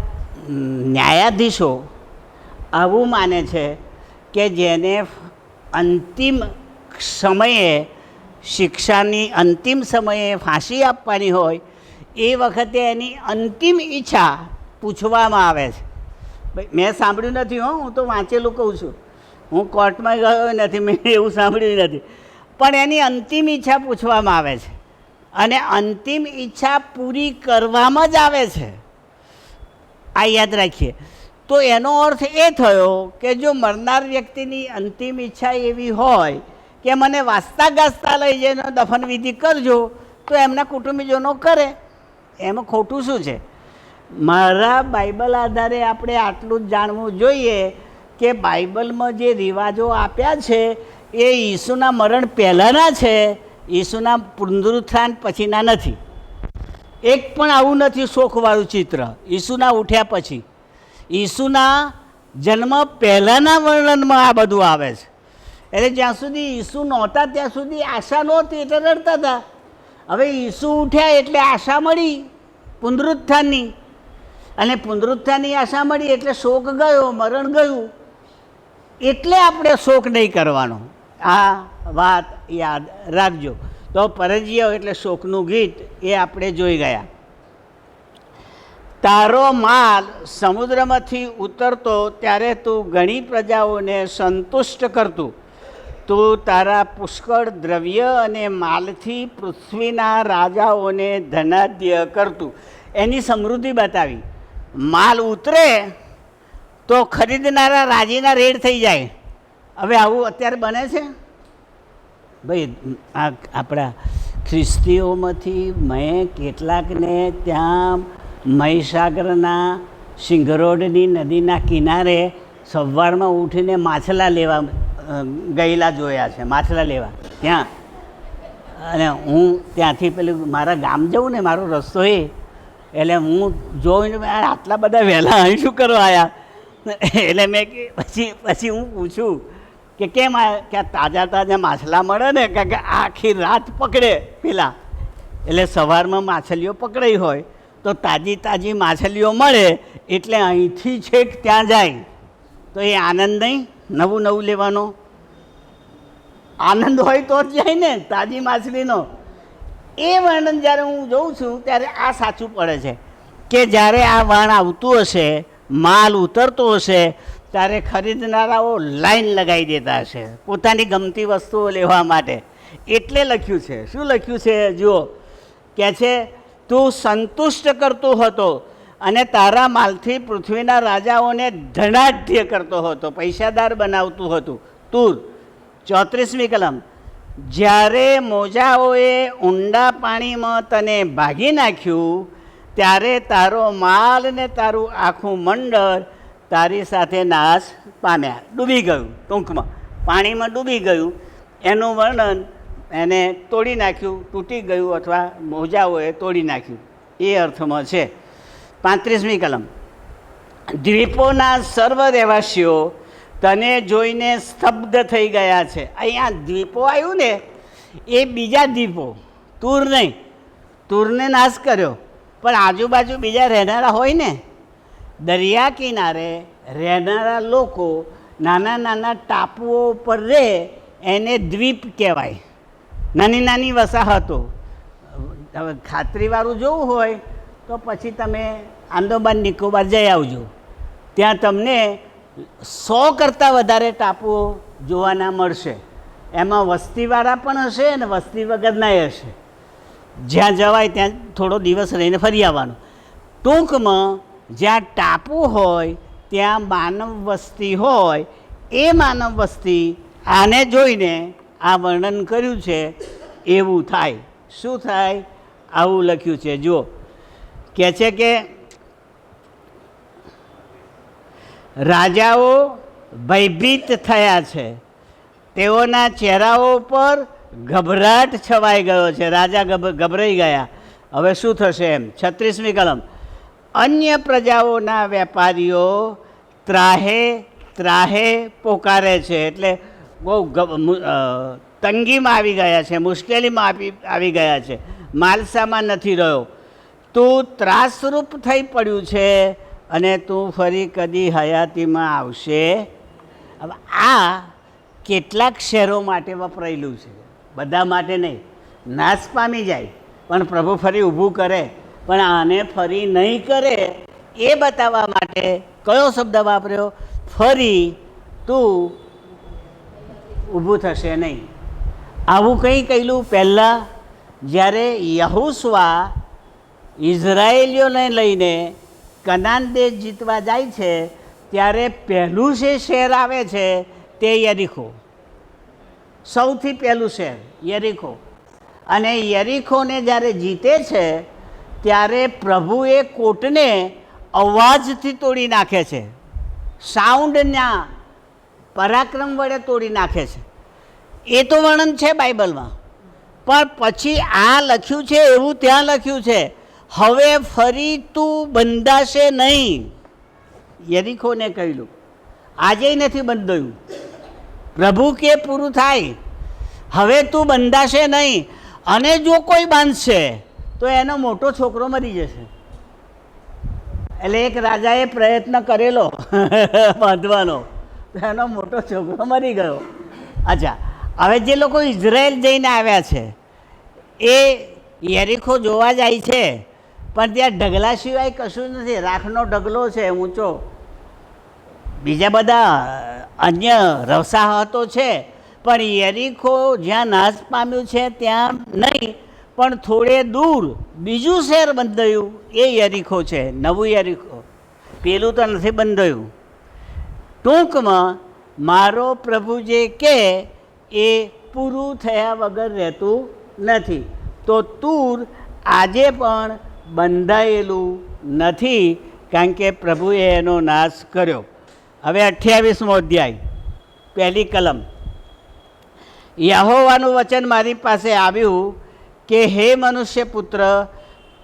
[SPEAKER 1] ન્યાયાધીશો આવું માને છે કે જેને અંતિમ સમયે શિક્ષાની અંતિમ સમયે ફાંસી આપવાની હોય એ વખતે એની અંતિમ ઈચ્છા પૂછવામાં આવે છે. ભાઈ મેં સાંભળ્યું નથી, હું તો વાંચેલું કહું છું, હું કોર્ટમાં ગયો નથી, મેં એવું સાંભળ્યું નથી. પણ એની અંતિમ ઈચ્છા પૂછવામાં આવે છે, અને અંતિમ ઈચ્છા પૂરી કરવામાં જ આવે છે. આ યાદ રાખીએ. તો એનો અર્થ એ થયો કે જો મરનાર વ્યક્તિની અંતિમ ઈચ્છા એવી હોય કે મને વાંચતા ગાજતા લઈ જઈને દફનવિધિ કરજો, તો એમના કુટુંબીજનો કરે, એમાં ખોટું શું છે? મારા બાઇબલ આધારે આપણે આટલું જ જાણવું જોઈએ કે બાઇબલમાં જે રિવાજો આપ્યા છે એ ઈસુના મરણ પહેલાંના છે ઈસુના પુનરુત્થાન પછીના નથી. એક પણ આવું નથી શોકવાળું ચિત્ર ઈસુના ઉઠ્યા પછી. ઈસુના જન્મ પહેલાંના વર્ણનમાં આ બધું આવે છે. એટલે જ્યાં સુધી ઈસુ નહોતા ત્યાં સુધી આશા નહોતી એટલે રડતા હતા. હવે ઈસુ ઉઠ્યા એટલે આશા મળી પુનરુત્થાનની, અને પુનરુત્થાનની આશા મળી એટલે શોક ગયો, મરણ ગયું. એટલે આપણે શોક નહીં કરવાનો. આ વાત યાદ રાખજો. તો પરજીયો એટલે શોકનું ગીત એ આપણે જોઈ ગયા. તારો માલ સમુદ્રમાંથી ઉતરતો ત્યારે તું ઘણી પ્રજાઓને સંતુષ્ટ કરતું. તું તારા પુષ્કળ દ્રવ્ય અને માલથી પૃથ્વીના રાજાઓને ધનાઢ્ય કરતું. એની સમૃદ્ધિ બતાવી. માલ ઉતરે તો ખરીદનારા રાજીના રેડ થઈ જાય. હવે આવું અત્યારે બને છે ભાઈ. આ આપણા ખ્રિસ્તીઓમાંથી મેં કેટલાકને ત્યાં મહીસાગરના સિંગરોડની નદીના કિનારે સવારમાં ઉઠીને માછલા લેવા ગયેલા જોયા છે. માછલા લેવા ત્યાં. અને હું ત્યાંથી પેલું મારા ગામ જવું ને મારો રસ્તો એ, એટલે હું જોઈને આટલા બધા વહેલા અહીં શું કરવા આવ્યા. એટલે મેં પછી હું પૂછું કે કેમ આવ્યા, કે તાજા તાજા માછલા મળે ને, કારણ કે આખી રાત પકડે પેલા. એટલે સવારમાં માછલીઓ પકડાઈ હોય તો તાજી તાજી માછલીઓ મળે એટલે અહીંથી છેક ત્યાં જાય. તો એ આનંદ નહીં, નવું નવું લેવાનો આનંદ હોય તો જ જાય ને તાજી માછલીનો. એ વર્ણન જ્યારે હું જોઉં છું ત્યારે આ સાચું પડે છે કે જ્યારે આ વાણ આવતું હશે, માલ ઉતરતો હશે, ત્યારે ખરીદનારાઓ લાઈન લગાવી દેતા હશે પોતાની ગમતી વસ્તુઓ લેવા માટે. એટલે લખ્યું છે. શું લખ્યું છે જુઓ, કે છે તું સંતુષ્ટ કરતો હતો અને તારા માલથી પૃથ્વીના રાજાઓને ધનાઢ્ય કરતો હતો, પૈસાદાર બનાવતું હતું. તુર 34મી કલમ. જ્યારે મોજાઓએ ઊંડા પાણીમાં તને ભાગી નાખ્યું ત્યારે તારો માલ ને તારું આખું મંડળ તારી સાથે નાશ પામ્યા. ડૂબી ગયું, ટૂંકમાં પાણીમાં ડૂબી ગયું એનું વર્ણન. એને તોડી નાખ્યું, તૂટી ગયું, અથવા મોજાઓએ તોડી નાખ્યું એ અર્થમાં છે. 35મી કલમ. દ્વીપોના સર્વ રહેવાસીઓ તને જોઈને સ્તબ્ધ થઈ ગયા છે. અહીંયા દ્વીપો આવ્યું ને એ બીજા દ્વીપો, તુર નહીં. તુરને નાશ કર્યો, પણ આજુબાજુ બીજા રહેનારા હોય ને, દરિયા કિનારે રહેનારા લોકો નાના નાના ટાપુઓ પર રહે એને દ્વીપ કહેવાય. નાની નાની વસાહતો. હવે ખાતરીવાળું જોવું હોય તો પછી તમે આંદોમાન નિકોબાર જઈ આવજો. ત્યાં તમને 100 કરતાં વધારે ટાપુઓ જોવાના મળશે. એમાં વસ્તીવાળા પણ હશે અને વસ્તી વગરનાય હશે. જ્યાં જવાય ત્યાં થોડો દિવસ રહીને ફરી આવવાનું. ટૂંકમાં જ્યાં ટાપુ હોય ત્યાં માનવ વસ્તી હોય. એ માનવ વસ્તી આને જોઈને આ વર્ણન કર્યું છે એવું થાય. શું થાય? આવું લખ્યું છે. જુઓ, કહે છે કે રાજાઓ ભયભીત થયા છે, તેઓના ચહેરાઓ પર ગભરાટ છવાઈ ગયો છે. રાજા ગભરાઈ ગયા. હવે શું થશે એમ. 36મી કલમ. અન્ય પ્રજાઓના વેપારીઓ ત્રાહે ત્રાહે પોકારે છે. એટલે બહુ તંગીમાં આવી ગયા છે, મુશ્કેલીમાં આવી ગયા છે, માલસામાં નથી રહ્યો. તું ત્રાસરૂપ થઈ પડ્યું છે અને તું ફરી કદી હયાતીમાં આવશે. હવે આ કેટલાક શહેરો માટે વપરાયેલું છે, બધા માટે નહીં. નાશ પામી જાય પણ પ્રભુ ફરી ઊભું કરે, પણ આને ફરી નહીં કરે એ બતાવવા માટે કયો શબ્દ વાપર્યો? ફરી તું ઊભું થશે નહીં. આવું કંઈ કહેલું પહેલાં જ્યારે યહોશુઆ ઇઝરાયેલીઓને લઈને કનાન દેશ જીતવા જાય છે ત્યારે પહેલું જે શહેર આવે છે તે યરીખો. સૌથી પહેલું શહેર યરીખો. અને યરીખોને જ્યારે જીતે છે ત્યારે પ્રભુએ કોટને અવાજથી તોડી નાખે છે, સાઉન્ડના પરાક્રમ વડે તોડી નાખે છે. એ તો વર્ણન છે બાઇબલમાં, પણ પછી આ લખ્યું છે એવું ત્યાં લખ્યું છે, હવે ફરી તું બંધાશે નહીં. યરીખોને કહ્યું, આજે નથી બંધાયું. પ્રભુ કે પૂરું થાય, હવે તું બંધાશે નહીં, અને જો કોઈ બાંધશે તો એનો મોટો છોકરો મરી જશે. એટલે એક રાજાએ પ્રયત્ન કરેલો બાંધવાનો, તો એનો મોટો છોકરો મરી ગયો. અચ્છા, હવે જે લોકો ઇઝરાયલ જઈને આવ્યા છે એ યરીખો જોવા જાય છે, પણ ત્યાં ઢગલા સિવાય કશું નથી. રાખનો ઢગલો છે ઊંચો, બીજા બધા અન્ય રવસાહતો છે, પણ યરીખો જ્યાં નાશ પામ્યું છે ત્યાં નહીં, પણ થોડે દૂર બીજું શહેર બંધાયું, એ યરીખો છે, નવું યરીખો. પેલું તો નથી બંધાયું. ટૂંકમાં મારો પ્રભુ જે કહે એ પૂરું થયા વગર રહેતું નથી. તો તૂર આજે પણ બંધાયેલું નથી, કારણ કે પ્રભુએ એનો નાશ કર્યો. હવે 28મો અધ્યાય, પહેલી કલમ. યહોવાનું વચન મારી પાસે આવ્યું કે હે મનુષ્ય પુત્ર,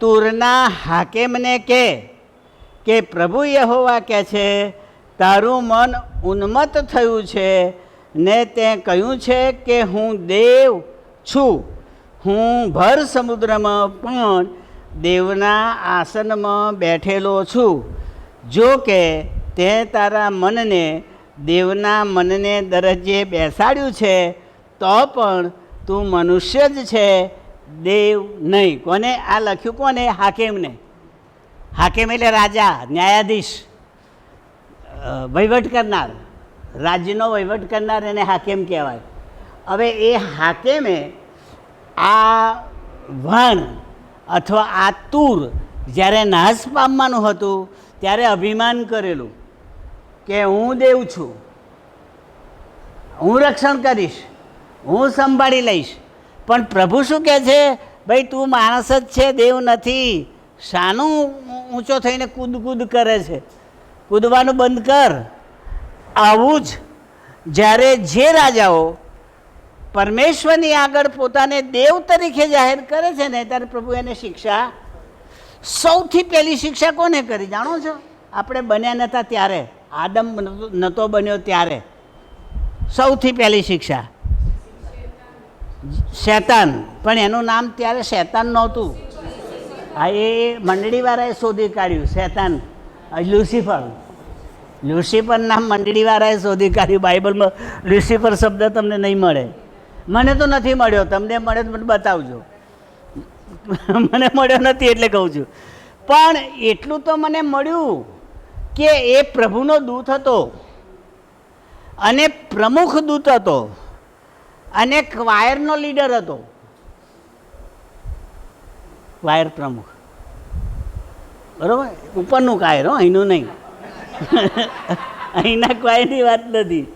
[SPEAKER 1] તૂરના હાકેમને કહે કે પ્રભુ યહોવા કહે છે, તારું મન ઉન્મત્ત થયું છે ને તે કહ્યું છે કે હું દેવ છું. હું ભર સમુદ્રમાં પણ દેવના આસનમાં બેઠેલો છું. જો કે તે તારા મનને દેવના મનને દરજ્જે બેસાડ્યું છે, તો પણ તું મનુષ્ય જ છે, દેવ નહીં. કોને આ લખ્યું? કોને? હાકેમને. હાકેમ એટલે રાજા, ન્યાયાધીશ, વહીવટ કરનાર, રાજ્યનો વહીવટ કરનાર એને હાકેમ કહેવાય. હવે એ હાકેમે આ વણ અથવા આ તૂર જ્યારે નાશ પામવાનું હતું ત્યારે અભિમાન કરેલું કે હું દેવ છું, હું રક્ષણ કરીશ, હું સંભાળી લઈશ. પણ પ્રભુ શું કહે છે? ભાઈ તું માણસ જ છે, દેવ નથી. શાનું ઊંચો થઈને કૂદ કરે છે? કૂદવાનું બંધ કર. આવું જ જ્યારે જે રાજાઓ પરમેશ્વરની આગળ પોતાને દેવ તરીકે જાહેર કરે છે ને, ત્યારે પ્રભુ એને શિક્ષા, સૌથી પહેલી શિક્ષા કોને કરી જાણો છો? આપણે બન્યા નહોતા ત્યારે, આદમ નહોતો બન્યો ત્યારે સૌથી પહેલી શિક્ષા શેતાન. પણ એનું નામ ત્યારે શેતાન નહોતું. હા, એ મંડળીવાળાએ શોધી કાઢ્યું શેતાન, લ્યુસિફર. લ્યુસિફર નામ મંડળીવાળાએ શોધી કાઢ્યું. બાઇબલમાં લ્યુસિફર શબ્દ તમને નહીં મળે. મને તો નથી મળ્યો, તમને મળે તો મને બતાવજો. મને મળ્યો નથી એટલે કહું છું. પણ એટલું તો મને મળ્યું કે એ પ્રભુનો દૂત હતો, અને પ્રમુખ દૂત હતો, અને ક્વાયરનો લીડર હતો. ક્વાયર પ્રમુખ, બરાબર? ઉપરનું ક્વાયર, હો, અહીંનું નહીં. અહીંના ક્વાયરની વાત નથી,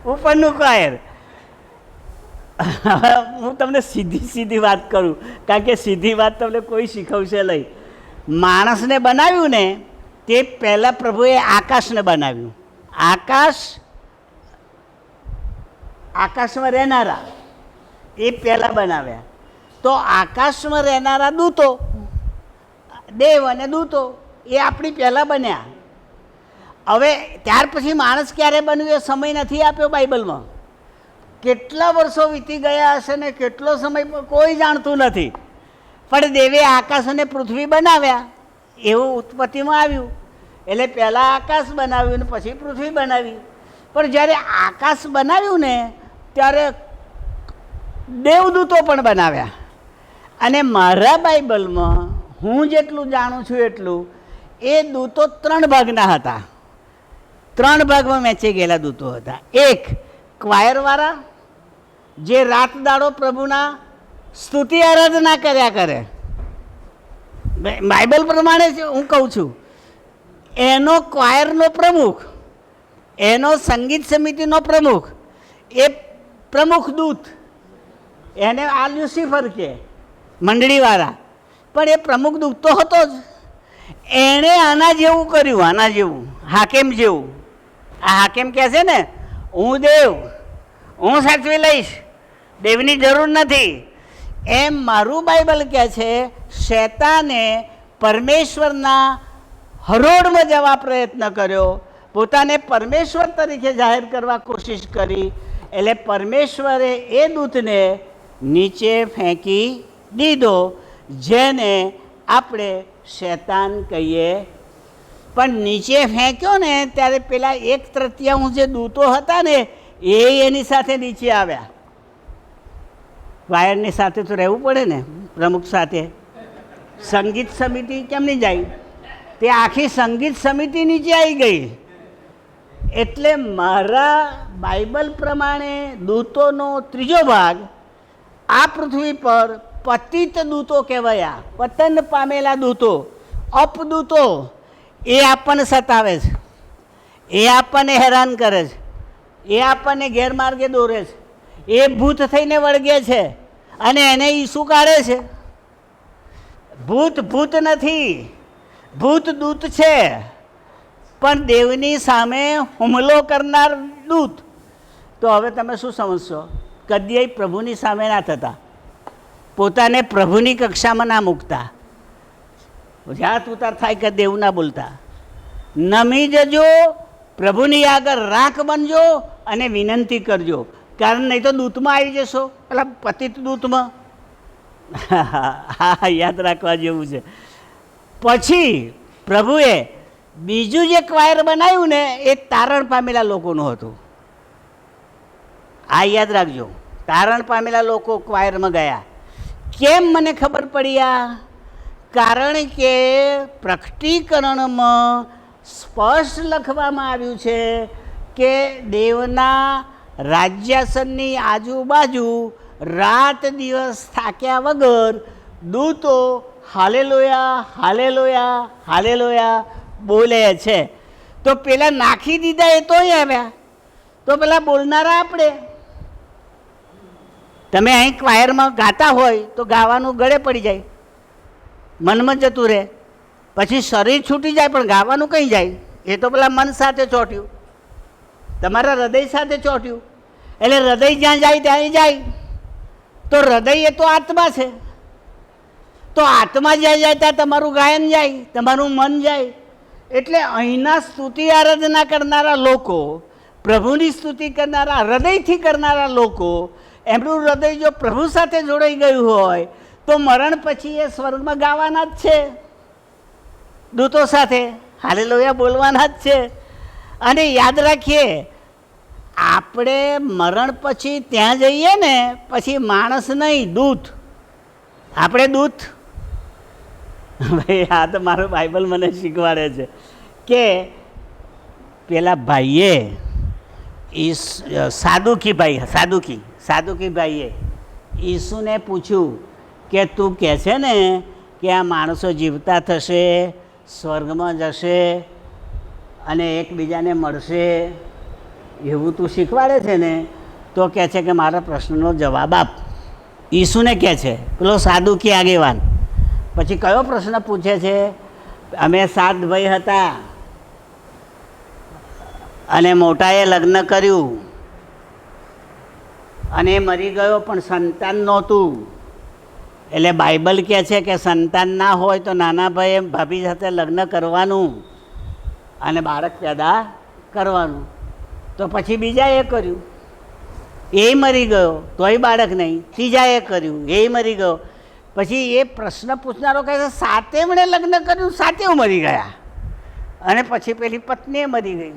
[SPEAKER 1] ઉપરનું ક્વાયર. હું તમને સીધી વાત કરું, કારણ કે સીધી વાત તમને કોઈ શીખવશે નહીં. માણસને બનાવ્યું ને તે પહેલાં પ્રભુએ આકાશને બનાવ્યું. આકાશમાં રહેનારા એ પહેલાં બનાવ્યા. તો આકાશમાં રહેનારા દૂતો, દેવ અને દૂતો, એ આપણી પહેલાં બન્યા. હવે ત્યાર પછી માણસ ક્યારે બન્યું એ સમય નથી આપ્યો બાઇબલમાં. કેટલા વર્ષો વીતી ગયા હશે ને કેટલો સમય કોઈ જાણતું નથી. પણ દેવે આકાશ અને પૃથ્વી બનાવ્યા, એવું ઉત્પત્તિમાં આવ્યું. એટલે પહેલાં આકાશ બનાવ્યું ને પછી પૃથ્વી બનાવી. પણ જ્યારે આકાશ બનાવ્યું ને ત્યારે દેવદૂતો પણ બનાવ્યા. અને મારા બાઇબલમાં હું જેટલું જાણું છું એટલું, એ દૂતો 3 ભાગના હતા. 3 ભાગમાં વહેંચાઈ ગયેલા દૂતો હતા. એક ક્વાયરવાળા, જે રાત દાડો પ્રભુના સ્તુતિ આરાધના કર્યા કરે. બાઇબલ પ્રમાણે હું કહું છું, એનો ક્વાયરનો પ્રમુખ, એનો સંગીત સમિતિનો પ્રમુખ, એ પ્રમુખ દૂત, એને આ લ્યુસિફર કે મંડળીવાળા. પણ એ પ્રમુખ દૂત તો હતો જ. એણે આના જેવું કર્યું, આના જેવું, હાકેમ જેવું. આ હાકેમ કહે છે ને, હું દેવ, હું સાચવી લઈશ, દેવની જરૂર નથી. એમ મારું બાઇબલ કહે છે શૈતાને પરમેશ્વરના હરોળમાં જવા પ્રયત્ન કર્યો, પોતાને પરમેશ્વર તરીકે જાહેર કરવા કોશિશ કરી, એટલે પરમેશ્વરે એ દૂતને નીચે ફેંકી દીધો, જેને આપણે શૈતાન કહીએ. પણ નીચે ફેંક્યો ને ત્યારે પેલા 1/3 જે દૂતો હતા ને એ એની સાથે નીચે આવ્યા. વાયરની સાથે તો રહેવું પડે ને, પ્રમુખ સાથે. સંગીત સમિતિ કેમ નહીં જાય? તે આખી સંગીત સમિતિ નીચે આવી ગઈ. એટલે મારા બાઇબલ પ્રમાણે દૂતોનો 3જો ભાગ આ પૃથ્વી પર પતિત દૂતો કહેવાયા, પતન પામેલા દૂતો, અપદૂતો. એ આપણને સતાવે છે, એ આપણને હેરાન કરે છે, એ આપણને ગેરમાર્ગે દોરે છે, એ ભૂત થઈને વળગે છે અને એને ઈસુ કાઢે છે. ભૂત ભૂત નથી, ભૂત દૂત છે, પણ દેવની સામે હુમલો કરનાર દૂત. તો હવે તમે શું સમજશો? કદી પ્રભુની સામે ના થતા, પોતાને પ્રભુની કક્ષામાં ના મૂકતા, જાત ઉતાર થાય કે દેવ ના બોલતા. નમી જજો, પ્રભુની આગળ રાખ બનજો અને વિનંતી કરજો, કારણ નહીં તો દૂતમાં આવી જશો, પેલા પતિત દૂતમાં. હા, યાદ રાખવા જેવું છે. પછી પ્રભુએ બીજું જે ક્વાયર બનાવ્યું ને એ તારણ પામેલા લોકોનું હતું. આ યાદ રાખજો, તારણ પામેલા લોકો ક્વાયરમાં ગયા. કેમ મને ખબર પડી? કારણ કે પ્રકટીકરણમાં સ્પષ્ટ લખવામાં આવ્યું છે કે દેવના રાજ્યાસનની આજુબાજુ રાત દિવસ થાક્યા વગર દૂતો હાલેલુયા હાલેલુયા હાલેલુયા બોલે છે. તો પેલા નાખી દીધા એ તોય આવ્યા, તો પેલા બોલનારા આપણે. તમે અહીં ક્વાયરમાં ગાતા હોય તો ગાવાનું ગળે પડી જાય, મનમાં જતું રહે, પછી શરીર છૂટી જાય પણ ગાવાનું કંઈ જાય. એ તો પેલા મન સાથે ચોંટ્યું, તમારા હૃદય સાથે ચોંટ્યું, એટલે હૃદય જ્યાં જાય ત્યાં જાય. તો હૃદય એ તો આત્મા છે, તો આત્મા જ્યાં જાય ત્યાં તમારું ગાયન જાય, તમારું મન જાય. એટલે અહીંના સ્તુતિ આરાધના કરનારા લોકો, પ્રભુની સ્તુતિ કરનારા, હૃદયથી કરનારા લોકો, એમનું હૃદય જો પ્રભુ સાથે જોડાઈ ગયું હોય તો મરણ પછી એ સ્વર્ગમાં ગાવાના જ છે, દૂતો સાથે હાલેલુયા બોલવાના જ છે. અને યાદ રાખીએ, આપણે મરણ પછી ત્યાં જઈએ ને પછી માણસ નહીં, દૂત. આપણે દૂત. ભાઈ આ તો મારો બાઇબલ મને શીખવાડે છે કે પેલા ભાઈએ સાદુકી ભાઈએ ઈસુને પૂછ્યું કે તું કહે છે ને કે આ માણસો જીવતા થશે, સ્વર્ગમાં જશે અને એકબીજાને મળશે, એવું તું શીખવાડે છે ને? તો કહે છે કે મારા પ્રશ્નનો જવાબ આપ. ઈસુને કહે છે પેલો સાદુકી આગેવાન. પછી કયો પ્રશ્ન પૂછે છે? અમે 7 ભાઈ હતા અને મોટાએ લગ્ન કર્યું અને મરી ગયો પણ સંતાન નહોતું. એટલે બાઇબલ કહે છે કે સંતાન ના હોય તો નાના ભાઈએ ભાભી સાથે લગ્ન કરવાનું અને બાળક પેદા કરવાનું. તો પછી બીજાએ કર્યું, એ મરી ગયો તોય બાળક નહીં. ત્રીજાએ કર્યું, એ મરી ગયો. પછી એ પ્રશ્ન પૂછનારો કહે છે 7 લગ્ન કર્યું, 7 મરી ગયા અને પછી પેલી પત્નીએ મરી ગઈ.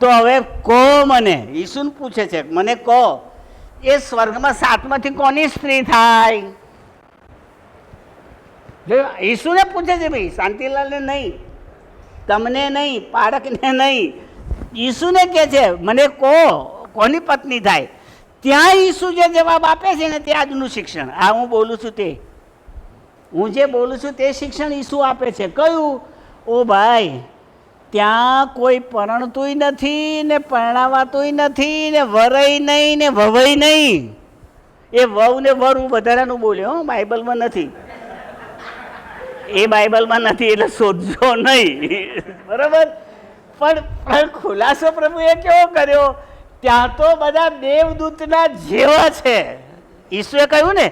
[SPEAKER 1] તો હવે કહો મને, ઈસુને પૂછે છે, મને કહો એ સ્વર્ગમાં 7માંથી કોની સ્ત્રી થાય? જો ઈસુને પૂછે છે ભાઈ, શાંતિલાલને નહીં, તમને નહીં, પાડકને નહીં, ઈસુને કહે છે મને કહો કોની પત્ની થાય. ત્યાં ઈસુ જે જવાબ આપે છે ને તે આજનું શિક્ષણ. આ હું બોલું છું તે, હું જે બોલું છું તે શિક્ષણ ઈસુ આપે છે. કયું? ઓ ભાઈ, ત્યાં કોઈ પરણતુંય નથી ને પરણાવાતુંય નથી ને વરય નહીં ને વવય નહીં. એ વહુ ને વર હું વધારાનું બોલ્યો, બાઇબલમાં નથી, એ બાઇબલમાં નથી, એટલે શોધજો નહીં, બરાબર? પણ ખુલાસો પ્રભુએ કેવો કર્યો? ત્યાં તો બધા દેવદૂતના જેવા છે, ઈસુએ કહ્યું ને,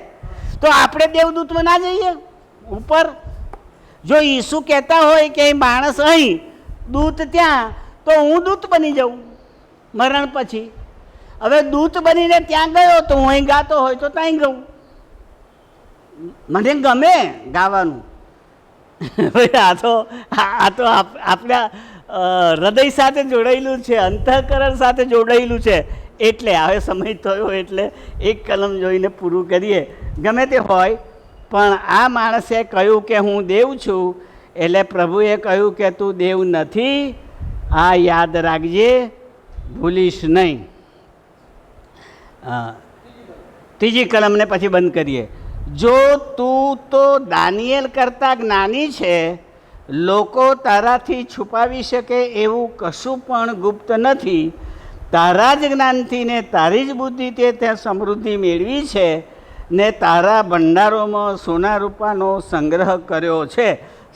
[SPEAKER 1] તો આપણે દેવદૂતમાં ના જઈએ ઉપર? જો ઈસુ કહેતા હોય કે માણસ અહીં, દૂત ત્યાં, તો હું દૂત બની જાઉં મરણ પછી. હવે દૂત બનીને ત્યાં ગયો તો હું અહીં ગાતો હોય તો ત્યાં ગાઉં. મને ગમે ગાવાનું. આ તો આપણા હૃદય સાથે જોડાયેલું છે, અંતઃકરણ સાથે જોડાયેલું છે. એટલે હવે સમય થયો એટલે એક કલમ જોઈને પૂરું કરીએ. ગમે તે હોય, પણ આ માણસે કહ્યું કે હું દેવ છું, એટલે પ્રભુએ કહ્યું કે તું દેવ નથી, આ યાદ રાખજે, ભૂલીશ નહીં. ત્રીજી કલમને પછી બંધ કરીએ. જો તું તો દાનિયેલ કરતાં જ્ઞાની છે, લોકો તારાથી છુપાવી શકે એવું કશું પણ ગુપ્ત નથી. તારા જ જ્ઞાનથી ને તારી જ બુદ્ધિથી તે સમૃદ્ધિ મેળવી છે, ને તારા ભંડારોમાં સોના રૂપાનો સંગ્રહ કર્યો છે.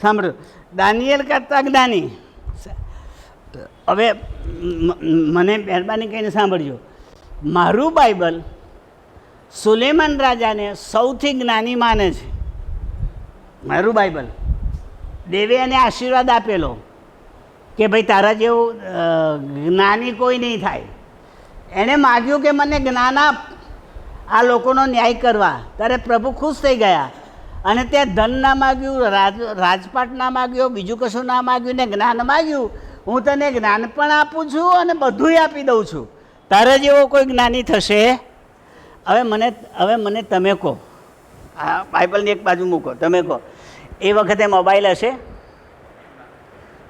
[SPEAKER 1] સાંભળો, દાનિયેલ કરતાં જ્ઞાની. હવે મને મહેરબાની કરીને સાંભળજો, મારું બાઇબલ સુલેમાન રાજાને સૌથી જ્ઞાની માને છે. મારું બાઇબલ દેવે એને આશીર્વાદ આપેલો કે ભાઈ તારા જેવું જ્ઞાની કોઈ નહીં થાય. એણે માગ્યું કે મને જ્ઞાન આપ આ લોકોનો ન્યાય કરવા. ત્યારે પ્રભુ ખુશ થઈ ગયા, અને તે ધન ના માગ્યું, રાજપાટ ના માગ્યો, બીજું કશું ના માગ્યું, ને જ્ઞાન માગ્યું. હું તને જ્ઞાન પણ આપું છું અને બધુંય આપી દઉં છું. તારા જેવો કોઈ જ્ઞાની થશે? હવે મને તમે કહો, આ બાઇબલની એક બાજુ મૂકો, તમે કહો, એ વખતે મોબાઈલ હશે?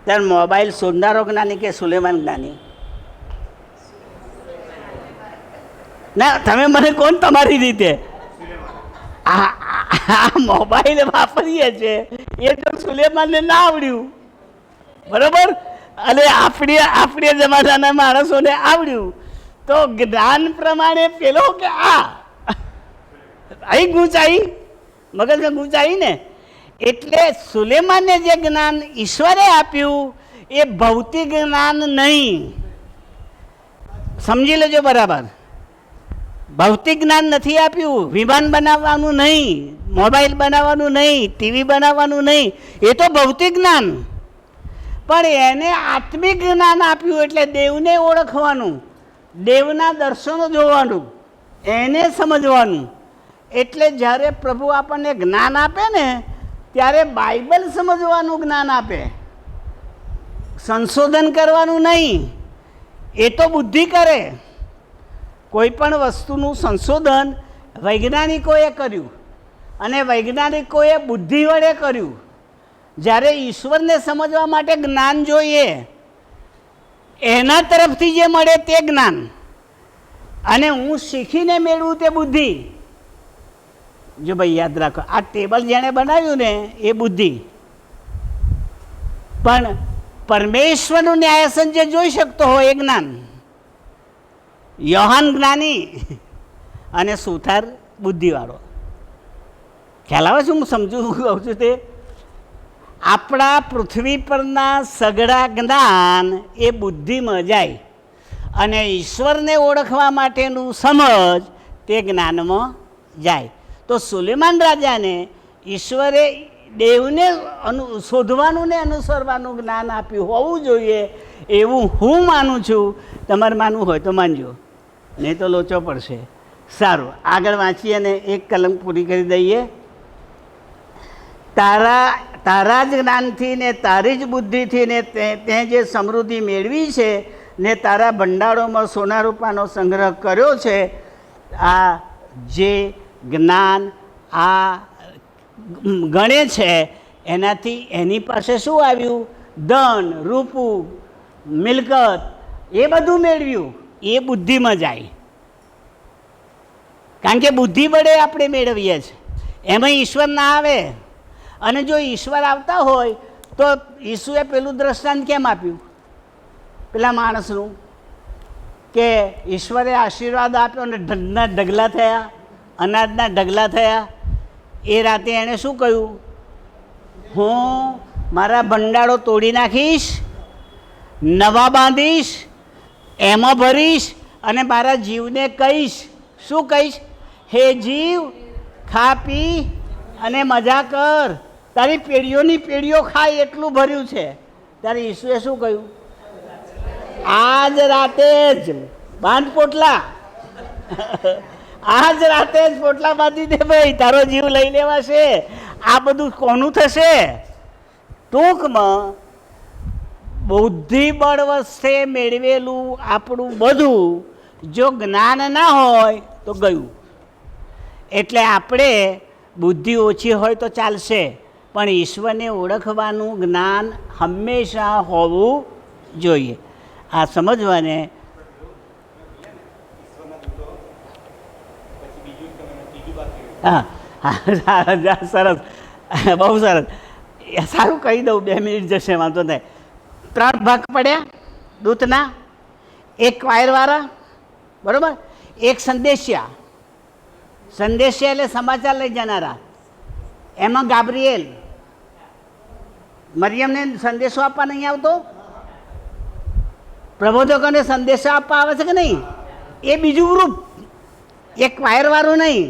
[SPEAKER 1] ત્યારે મોબાઈલ શોધનારો જ્ઞાની કે સુલેમાન જ્ઞાની? ના, તમે મને કોણ તમારી રીતે? આ મોબાઈલ વાપરીએ છે એ તો સુલેમાનને ના આવડ્યું, બરાબર? અને આપણી જમાનાના માણસોને આવડ્યું. તો જ્ઞાન પ્રમાણે પેલો કે અહીં ગૂંચાઈ, મગજમાં ગૂંચાઈ ને. એટલે સુલેમાનને જે જ્ઞાન ઈશ્વરે આપ્યું એ ભૌતિક જ્ઞાન નહીં. સમજી લેજો બરાબર. ભૌતિક જ્ઞાન નથી આપ્યું. વિમાન બનાવવાનું નહીં, મોબાઈલ બનાવવાનું નહીં, ટીવી બનાવવાનું નહીં, એ તો ભૌતિક જ્ઞાન. પણ એને આત્મિક જ્ઞાન આપ્યું, એટલે દેવને ઓળખવાનું, દેવના દર્શનો જોવાનું, એને સમજવાનું. એટલે જ્યારે પ્રભુ આપણને જ્ઞાન આપે ને, ત્યારે બાઇબલ સમજવાનું જ્ઞાન આપે, સંશોધન કરવાનું નહીં. એ તો બુદ્ધિ કરે. કોઈ પણ વસ્તુનું સંશોધન વૈજ્ઞાનિકોએ કર્યું, અને વૈજ્ઞાનિકોએ બુદ્ધિ વડે કર્યું. જ્યારે ઈશ્વરને સમજવા માટે જ્ઞાન જોઈએ, એના તરફથી જે મળે તે જ્ઞાન, અને હું શીખીને મેળવું તે બુદ્ધિ. જો ભાઈ યાદ રાખો, આ ટેબલ જેણે બનાવ્યું ને એ બુદ્ધિ, પણ પરમેશ્વરનું ન્યાયાસન જે જોઈ શકતો હોય એ જ્ઞાન. યોહાન જ્ઞાની અને સુથાર બુદ્ધિવાળો. ખ્યાલ આવે છે? હું સમજું કહું છું તે. આપણા પૃથ્વી પરના સઘળા જ્ઞાન એ બુદ્ધિમાં જાય, અને ઈશ્વરને ઓળખવા માટેનું સમજ તે જ્ઞાનમાં જાય. તો સુલેમાન રાજાને ઈશ્વરે દેવને શોધવાનું ને અનુસરવાનું જ્ઞાન આપ્યું હોવું જોઈએ, એવું હું માનું છું. તમારે માનવું હોય તો માનજો, નહીં તો લોચો પડશે. સારું, આગળ વાંચીએ અને એક કલમ પૂરી કરી દઈએ. તારા જ જ્ઞાનથી ને તારી જ બુદ્ધિથી ને તે જે સમૃદ્ધિ મેળવી છે, ને તારા ભંડારોમાં સોના રૂપાનો સંગ્રહ કર્યો છે. આ જે જ્ઞાન આ ગણે છે, એનાથી એની પાસે શું આવ્યું? ધન, રૂપું, મિલકત, એ બધું મેળવ્યું. એ બુદ્ધિમાં જાય, કારણ કે બુદ્ધિ વડે આપણે મેળવીએ છીએ, એમાં ઈશ્વર ના આવે. અને જો ઈશ્વર આવતા હોય તો ઈસુએ પેલું દ્રષ્ટાંત કેમ આપ્યું પેલા માણસનું? કે ઈશ્વરે આશીર્વાદ આપ્યો અને ધનના ઢગલા થયા, અનાજના ઢગલા થયા. એ રાતે એણે શું કહ્યું? હું મારા ભંડારો તોડી નાખીશ, નવા બાંધીશ, એમાં ભરીશ, અને મારા જીવને કહીશ. શું કહીશ? હે જીવ, ખા પી અને મજા કર, તારી પેઢીઓની પેઢીઓ ખાય એટલું ભર્યું છે. ત્યારે ઈસુએ શું કહ્યું? આજ રાતે જ બાંધ પોટલા, આજ રાતે જ પોટલા બાંધી દે ભાઈ, તારો જીવ લઈ લેવાશે. આ બધું કોનું થશે? ટૂંકમાં બુદ્ધિબળ વસ્તે મેળવેલું આપણું બધું જો જ્ઞાન ના હોય તો ગયું. એટલે આપણે બુદ્ધિ ઓછી હોય તો ચાલશે, પણ ઈશ્વરને ઓળખવાનું જ્ઞાન હંમેશા હોવું જોઈએ. આ સમજવાને હા હા સરસ, બહુ સરસ. સારું કહી દઉં, 2 મિનિટ જશે, વાંધો નહીં. 3 ભાગ પડ્યા દૂતના. એક વાયરવાળા, બરાબર, એક સંદેશિયા. સંદેશિયા એટલે સમાચાર લઈ જનારા. એમાં ગાબ્રિએલ, મરિયમને સંદેશો આપવા નહીં આવતો, પ્રબોધકોને સંદેશો આપવા આવે છે કે નહીં? એ બીજું ગ્રુપ, એક વાયરવાળું નહીં.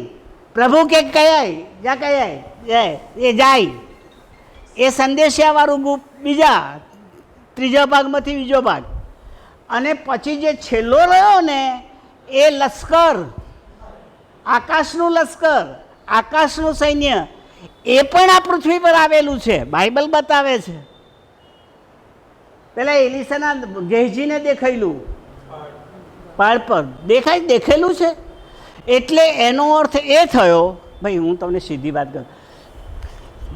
[SPEAKER 1] પ્રભુ કે કયાય જા કયાય જાય એ જાય, એ સંદેશિયાવાળું ગ્રુપ બીજા, ત્રીજા ભાગમાંથી બીજો ભાગ. અને પછી જે છેલ્લો રહ્યો ને એ લશ્કર, આકાશનું લશ્કર, આકાશનું સૈન્ય, એ પણ આ પૃથ્વી પર આવેલું છે. બાઇબલ બતાવે છે. પેલા એલિસાના ગેહજીને દેખાયેલું, પહાડ પર દેખાયેલું છે. એટલે એનો અર્થ એ થયો, ભાઈ હું તમને સીધી વાત કરું,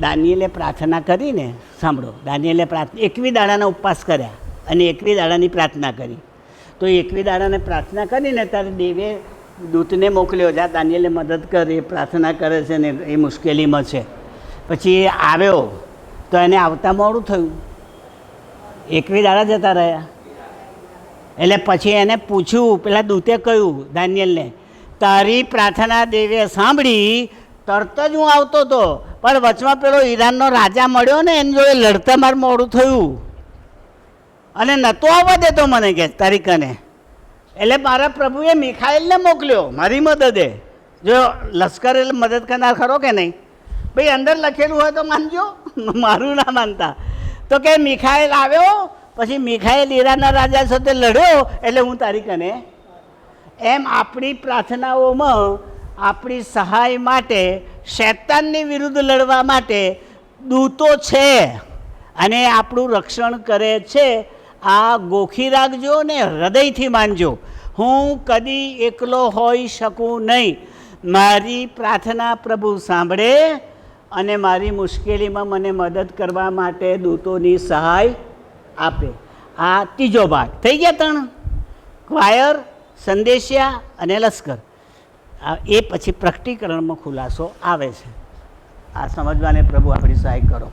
[SPEAKER 1] દાનિયેલે પ્રાર્થના કરીને, સાંભળો, દાનિયેલે 21 દાડાના ઉપવાસ કર્યા અને 21 દાડાની પ્રાર્થના કરી. તો 21 દાડાને પ્રાર્થના કરીને ત્યારે દેવે દૂતને મોકલ્યો, જા દાનિયેલે મદદ કર, એ પ્રાર્થના કરે છે ને એ મુશ્કેલીમાં છે. પછી એ આવ્યો તો એને આવતા મોડું થયું, 21 દાડા જતા રહ્યા. એટલે પછી એને પૂછ્યું, પેલા દૂતે કહ્યું દાનિયેલને, તારી પ્રાર્થના દેવે સાંભળી, તરત જ હું આવતો હતો, પણ વચમાં પેલો ઈરાનનો રાજા મળ્યો ને એની જોડે લડતા માર મોડું થયું અને નહોતો આવવા દેતો મને કે તારી કને. એટલે મારા પ્રભુએ મિખાએલને મોકલ્યો મારી મદદે. જો લશ્કર એટલે મદદ કરનાર ખરો કે નહીં? ભાઈ અંદર લખેલું હોય તો માનજો, મારું ના માનતા. તો કે મિખાએલ આવ્યો, પછી મિખાએલ ઈરાનના રાજા સાથે લડ્યો, એટલે હું તારી કને. એમ આપણી પ્રાર્થનાઓમાં આપણી સહાય માટે, શૈતાનની વિરુદ્ધ લડવા માટે દૂતો છે અને આપણું રક્ષણ કરે છે. આ ગોખી રાખજો ને હૃદયથી માનજો. હું કદી એકલો હોઈ શકું નહીં. મારી પ્રાર્થના પ્રભુ સાંભળે અને મારી મુશ્કેલીમાં મને મદદ કરવા માટે દૂતોની સહાય આપે. આ ત્રીજો ભાગ થઈ ગયા. 3 વાયર, સંદેશિયા અને લશ્કર. એ પછી પ્રકટીકરણમાં ખુલાસો આવે છે. આ સમજવાને પ્રભુ આપણી સહાય કરો.